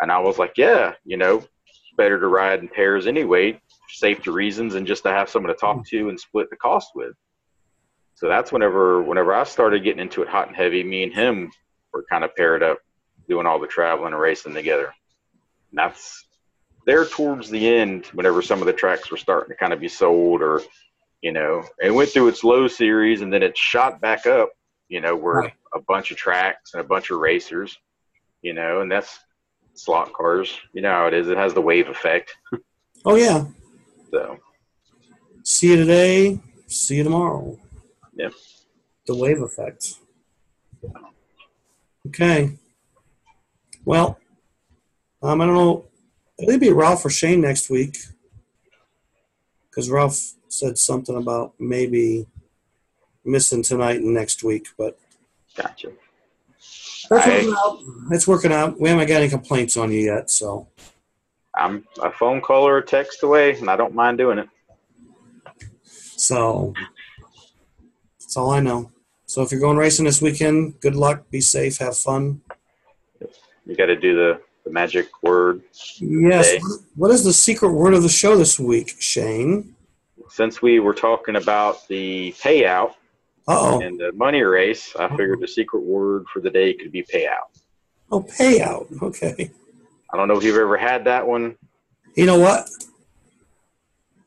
B: and I was like, yeah, you know, it's better to ride in pairs anyway, for safety reasons, and just to have someone to talk to and split the cost with. So that's whenever I started getting into it hot and heavy, me and him were kind of paired up, doing all the traveling and racing together. And that's there towards the end, whenever some of the tracks were starting to kind of be sold, or, you know, it went through its low series, and then it shot back up, you know, where a bunch of tracks and a bunch of racers. You know, and that's slot cars. You know how it is. It has the wave effect.
A: Oh, yeah.
B: So.
A: See you today. See you tomorrow.
B: Yeah.
A: The wave effect. Okay. Well, I don't know. It'll be Ralph or Shane next week, because Ralph said something about maybe missing tonight and next week, but.
B: Gotcha.
A: That's working out. It's working out. We haven't got any complaints on you yet, so.
B: I'm a phone call or a text away, and I don't mind doing it.
A: So, that's all I know. So if you're going racing this weekend, good luck, be safe, have fun.
B: You got to do the magic word.
A: Yes. Today. What is the secret word of the show this week, Shane?
B: Since we were talking about the payout, and the money race, I figured the secret word for the day could be payout.
A: Oh, payout. Okay.
B: I don't know if you've ever had that one.
A: You know what?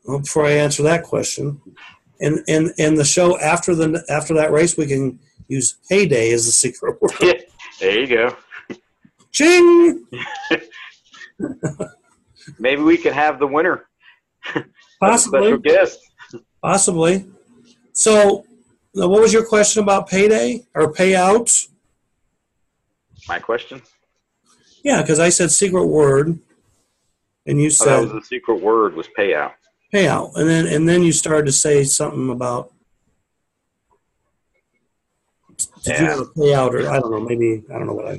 A: Well, before I answer that question, in the show after that race, we can use payday as the secret word.
B: Yeah, there you go.
A: Ching!
B: Maybe we could have the winner.
A: Possibly.
B: Special guest.
A: Possibly. So. Now, what was your question about payday or payouts?
B: My question?
A: Yeah, because I said secret word, and you said
B: that was the secret word was payout.
A: Payout, and then you started to say something about did you have a payout, or I don't know, maybe I don't know what I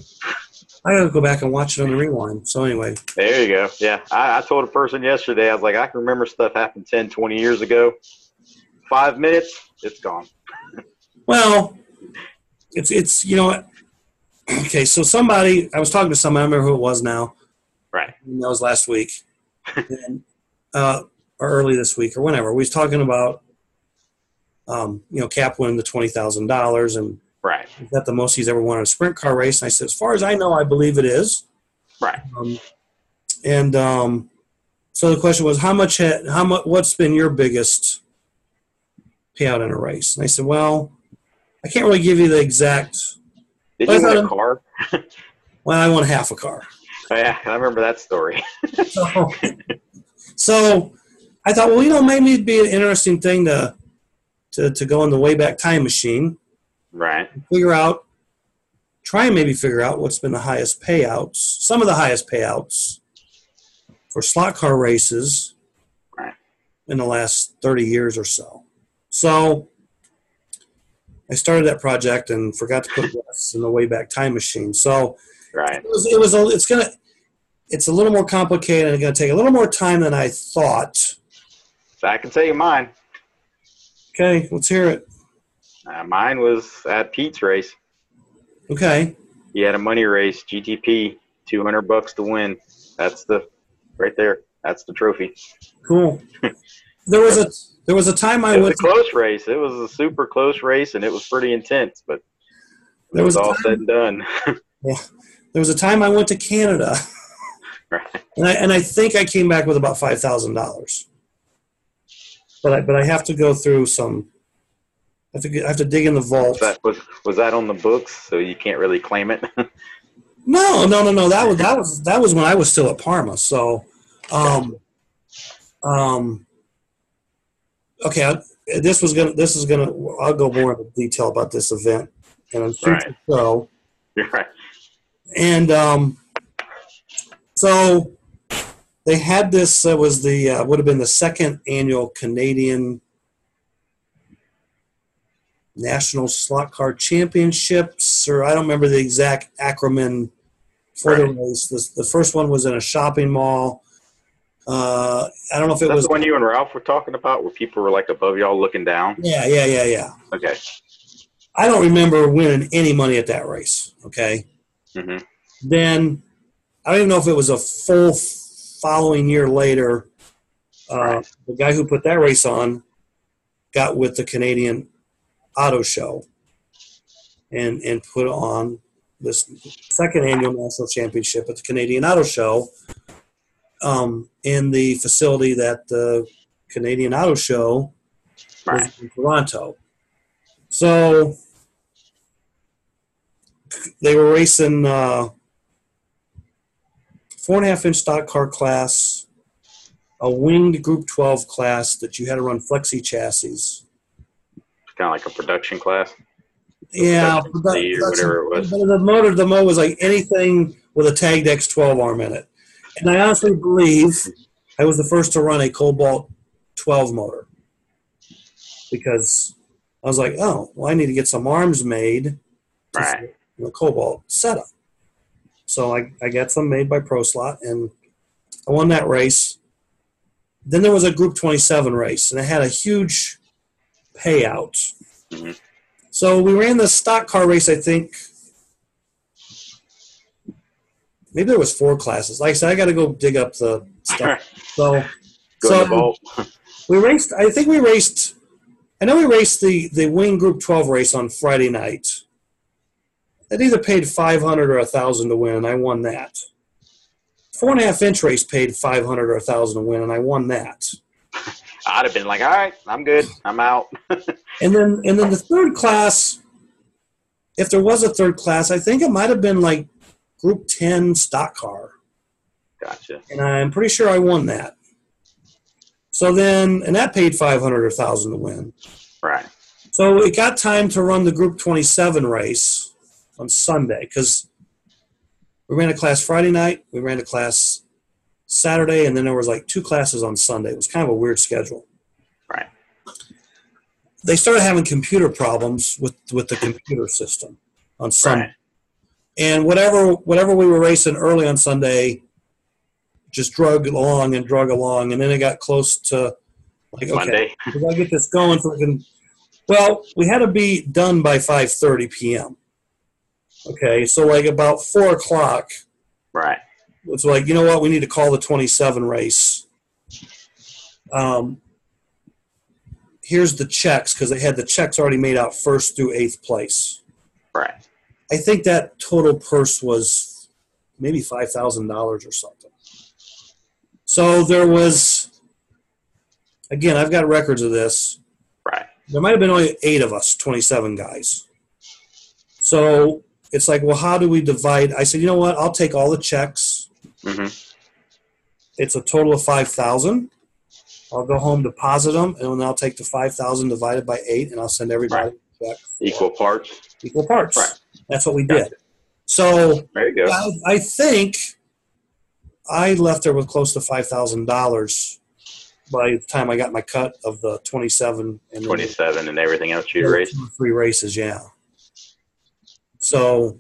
A: gotta go back and watch it on the rewind. So anyway,
B: there you go. Yeah, I told a person yesterday, I was like, I can remember stuff happened 10, 20 years ago. 5 minutes, it's gone.
A: Well, it's you know, okay. So I was talking to somebody. I don't remember who it was now.
B: Right.
A: That was last week, and, or early this week, or whenever. We was talking about, you know, Cap winning the $20,000, and
B: Right.
A: Is that the most he's ever won in a sprint car race? And I said, as far as I know, I believe it is.
B: Right.
A: So the question was, what's been your biggest payout in a race? And I said, well, I can't really give you the exact.
B: Did you win a car?
A: Well, I won half a car.
B: Oh, yeah, I remember that story.
A: So I thought, well, maybe it'd be an interesting thing to go in the Wayback Time Machine.
B: Right.
A: Try and maybe figure out what's been the highest payouts, some of the highest payouts for slot car races in the last 30 years or so. So I started that project and forgot to put this in the Wayback Time Machine. So it's a little more complicated and it's going to take a little more time than I thought.
B: So I can tell you mine.
A: Okay, let's hear it.
B: Mine was at Pete's race.
A: Okay.
B: He had a money race, GTP, $200 to win. That's right there. That's the trophy.
A: Cool. There was a time I went.
B: It was a close race. It was a super close race, and it was pretty intense. But it was all said and done.
A: Yeah. There was a time I went to Canada,
B: right.
A: and I think I came back with about $5,000. But I have to go through some. I have to dig in the vault.
B: Was that on the books? So you can't really claim it.
A: No. That was when I was still at Parma. So, okay. I'll go more into detail about this event in a future show.
B: Right.
A: And so they had this. It was would have been the second annual Canadian National Slot Car Championships, or I don't remember the exact acronym for the race. The first one was in a shopping mall. I don't know if it was
B: the one you and Ralph were talking about, where people were like above y'all looking down.
A: Yeah.
B: Okay.
A: I don't remember winning any money at that race. Okay.
B: Mm-hmm.
A: Then I don't even know if it was a full following year later. The guy who put that race on got with the Canadian Auto Show and put on this second annual national championship at the Canadian Auto Show in the facility that the Canadian Auto Show was in Toronto. So they were racing 4.5-inch stock car class, a winged Group 12 class that you had to run flexi chassis.
B: Kind of like a production class.
A: Yeah,
B: or whatever it was.
A: The motor was like anything with a tagged X12 arm in it. And I honestly believe I was the first to run a Cobalt 12 motor because I was like, oh, well, I need to get some arms made
B: for
A: the Cobalt setup. So I got some made by ProSlot, and I won that race. Then there was a Group 27 race, and it had a huge payout.
B: Mm-hmm.
A: So we ran the stock car race, I think. Maybe there was 4 classes. Like I said, I got to go dig up the stuff. So we raced. I know we raced the Wing Group 12 race on Friday night. It either paid $500 or $1,000 to win, and I won that. 4.5-inch race paid $500 or $1,000 to win, and I won that.
B: I'd have been like, all right, I'm good. I'm out.
A: and then the third class, if there was a third class, I think it might have been like Group 10 stock car.
B: Gotcha.
A: And I'm pretty sure I won that. So then, and that paid $500 or $1,000 to win.
B: Right.
A: So it got time to run the Group 27 race on Sunday because we ran a class Friday night, we ran a class Saturday, and then there was like 2 classes on Sunday. It was kind of a weird schedule.
B: Right.
A: They started having computer problems with the computer system on Sunday.
B: Right.
A: And whatever we were racing early on Sunday just drug along, and then it got close to like,
B: Monday.
A: Okay, we got to get this going so we can – well, we had to be done by 5:30 p.m. Okay, so like about 4 o'clock.
B: Right.
A: It's like, you know what, we need to call the 27 race. Here's the checks, because they had the checks already made out 1st through 8th place. I think that total purse was maybe $5,000 or something. So there was, again, I've got records of this.
B: Right.
A: There might have been only 8 of us, 27 guys. So it's like, well, how do we divide? I said, you know what? I'll take all the checks.
B: Mm-hmm.
A: It's a total of 5,000. I'll go home, deposit them, and then I'll take the 5,000 divided by 8, and I'll send everybody a check.
B: Equal parts.
A: Equal parts.
B: Right.
A: That's what we did. So
B: there you go.
A: I think I left there with close to $5,000 by the time I got my cut of the 27 and
B: 27 and everything else you raced.
A: 3 races, yeah. So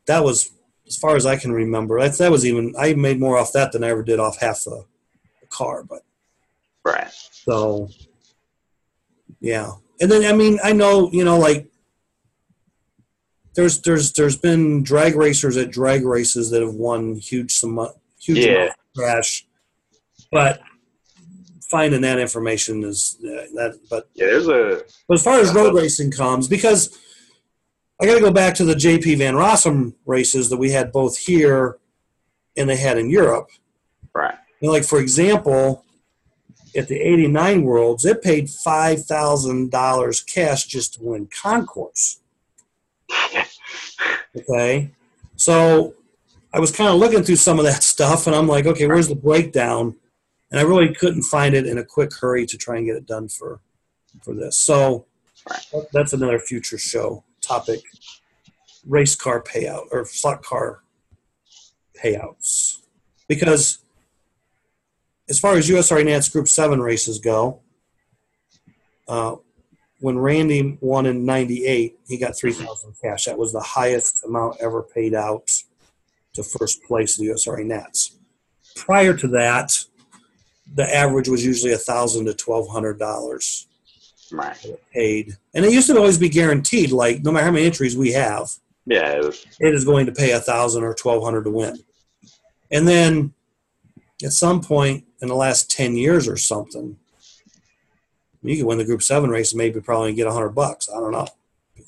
A: that was, as far as I can remember, that was even, I made more off that than I ever did off half the car. But
B: right.
A: So yeah, and then I mean I know like there's been drag racers at drag races that have won huge amount of cash, but finding that information is that. But
B: yeah,
A: but as far as road racing comes, because I got to go back to the JP Van Rossum races that we had both here and they had in Europe.
B: Right.
A: Like for example, at the '89 Worlds, it paid $5,000 cash just to win concourse. Okay, so I was kind of looking through some of that stuff, and I'm like, okay, where's the breakdown? And I really couldn't find it in a quick hurry to try and get it done for this. So that's another future show topic: race car payout or slot car payouts. Because as far as USRA Nats Group 7 races go, when Randy won in '98, he got $3,000 cash. That was the highest amount ever paid out to first place of the USRA Nats. Prior to that, the average was usually $1,000 to $1,200 paid. And it used to always be guaranteed, like no matter how many entries we have, it is going to pay $1,000 or $1,200 to win. And then at some point in the last 10 years or something, you can win the Group 7 race and maybe probably get $100. I don't know.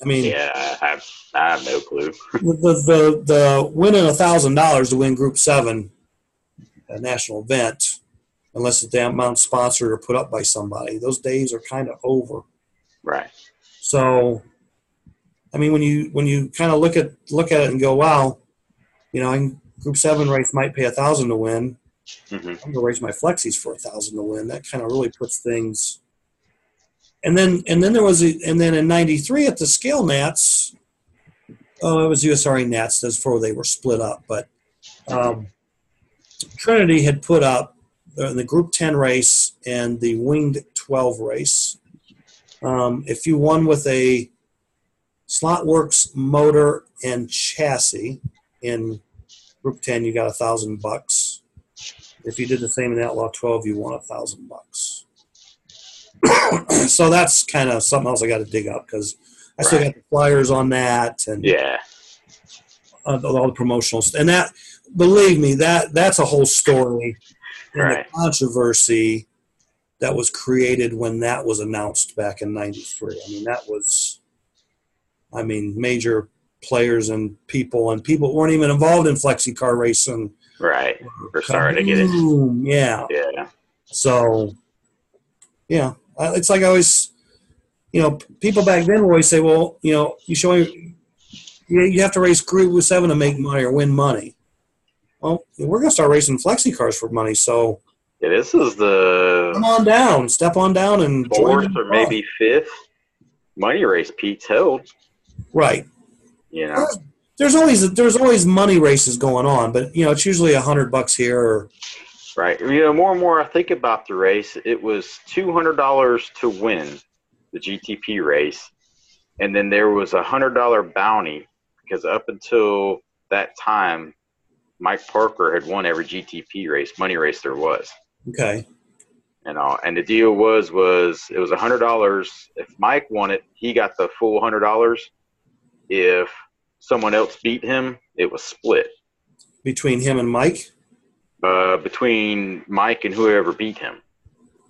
A: I mean,
B: I have no clue.
A: the winning $1,000 to win Group 7, a national event, unless it's the amount sponsored or put up by somebody, those days are kind of over.
B: Right.
A: So, I mean, when you kind of look at it and go, wow, Group 7 race might pay $1,000 to win. Mm-hmm. I'm going to raise my flexies for $1,000 to win. That kind of really puts things. And then in '93 at the Scale Nats, it was USRA Nats. That's before they were split up. But Trinity had put up the Group 10 race and the Winged 12 race. If you won with a Slotworks motor and chassis in Group 10, you got $1,000. If you did the same in Outlaw 12, you won $1,000. So that's kind of something else I got to dig up because I still got the flyers on that and all the promotional stuff. And that, believe me, that's a whole story and the controversy that was created when that was announced back in '93. I mean, that was, major players and people weren't even involved in flexi car racing.
B: Right. We're starting to get it.
A: Yeah.
B: Yeah.
A: So, yeah. It's like I always, people back then would always say, well, you have to race Group 7 to make money or win money. Well, we're going to start racing flexi cars for money, so.
B: Yeah, this is the.
A: Come on down. Step on down and.
B: Fourth or maybe fifth money race Pete's held.
A: Right. There's always money races going on, but it's usually $100 here or.
B: Right. More and more I think about the race, it was $200 to win the GTP race, and then there was a $100 bounty because up until that time, Mike Parker had won every GTP race, money race there was.
A: Okay.
B: And the deal was it was $100. If Mike won it, he got the full $100. If someone else beat him, it was split.
A: Between him and Mike?
B: Between Mike and whoever beat him.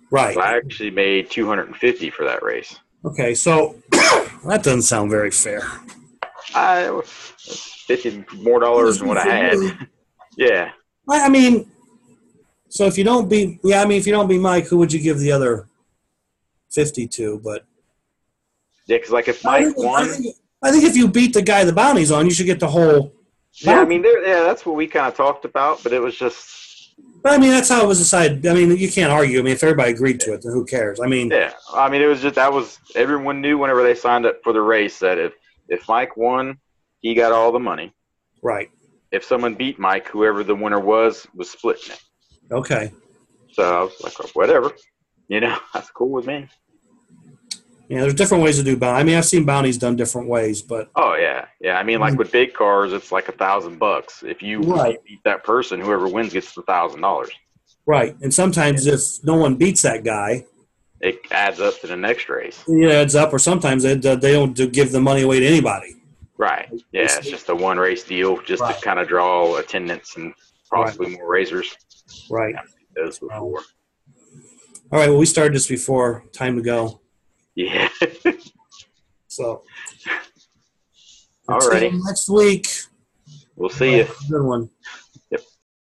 A: Right.
B: So I actually made $250 for that race.
A: Okay, so that doesn't sound very fair.
B: $50 more than what I had. Yeah.
A: I mean, so if you don't beat, if you don't beat Mike, who would you give the other 50 to? But
B: yeah, because like if Mike won,
A: I think if you beat the guy the bounty's on, you should get the whole.
B: Yeah, I mean, that's what we kind of talked about, but it was just.
A: But I mean, that's how it was decided. I mean, you can't argue. I mean, if everybody agreed to it, then who cares? I mean.
B: Yeah, I mean, it was just everyone knew whenever they signed up for the race that if Mike won, he got all the money.
A: Right.
B: If someone beat Mike, whoever the winner was splitting it.
A: Okay.
B: So I was like, whatever, that's cool with me.
A: Yeah, there's different ways to do bounty. I mean, I've seen bounties done different ways, but.
B: Oh yeah. I mean, like with big cars, it's like $1,000. If you beat that person, whoever wins gets the $1,000.
A: Right, and sometimes if no one beats that guy,
B: it adds up to the next race.
A: It adds up, or sometimes they don't give the money away to anybody.
B: Right. Yeah, it's just a one race deal, just to kind of draw attendance and possibly more racers.
A: Right.
B: Those before.
A: All right. Well, we started this before. Time to go.
B: Yeah.
A: So.
B: All righty.
A: Next week.
B: We'll see you.
A: Good one.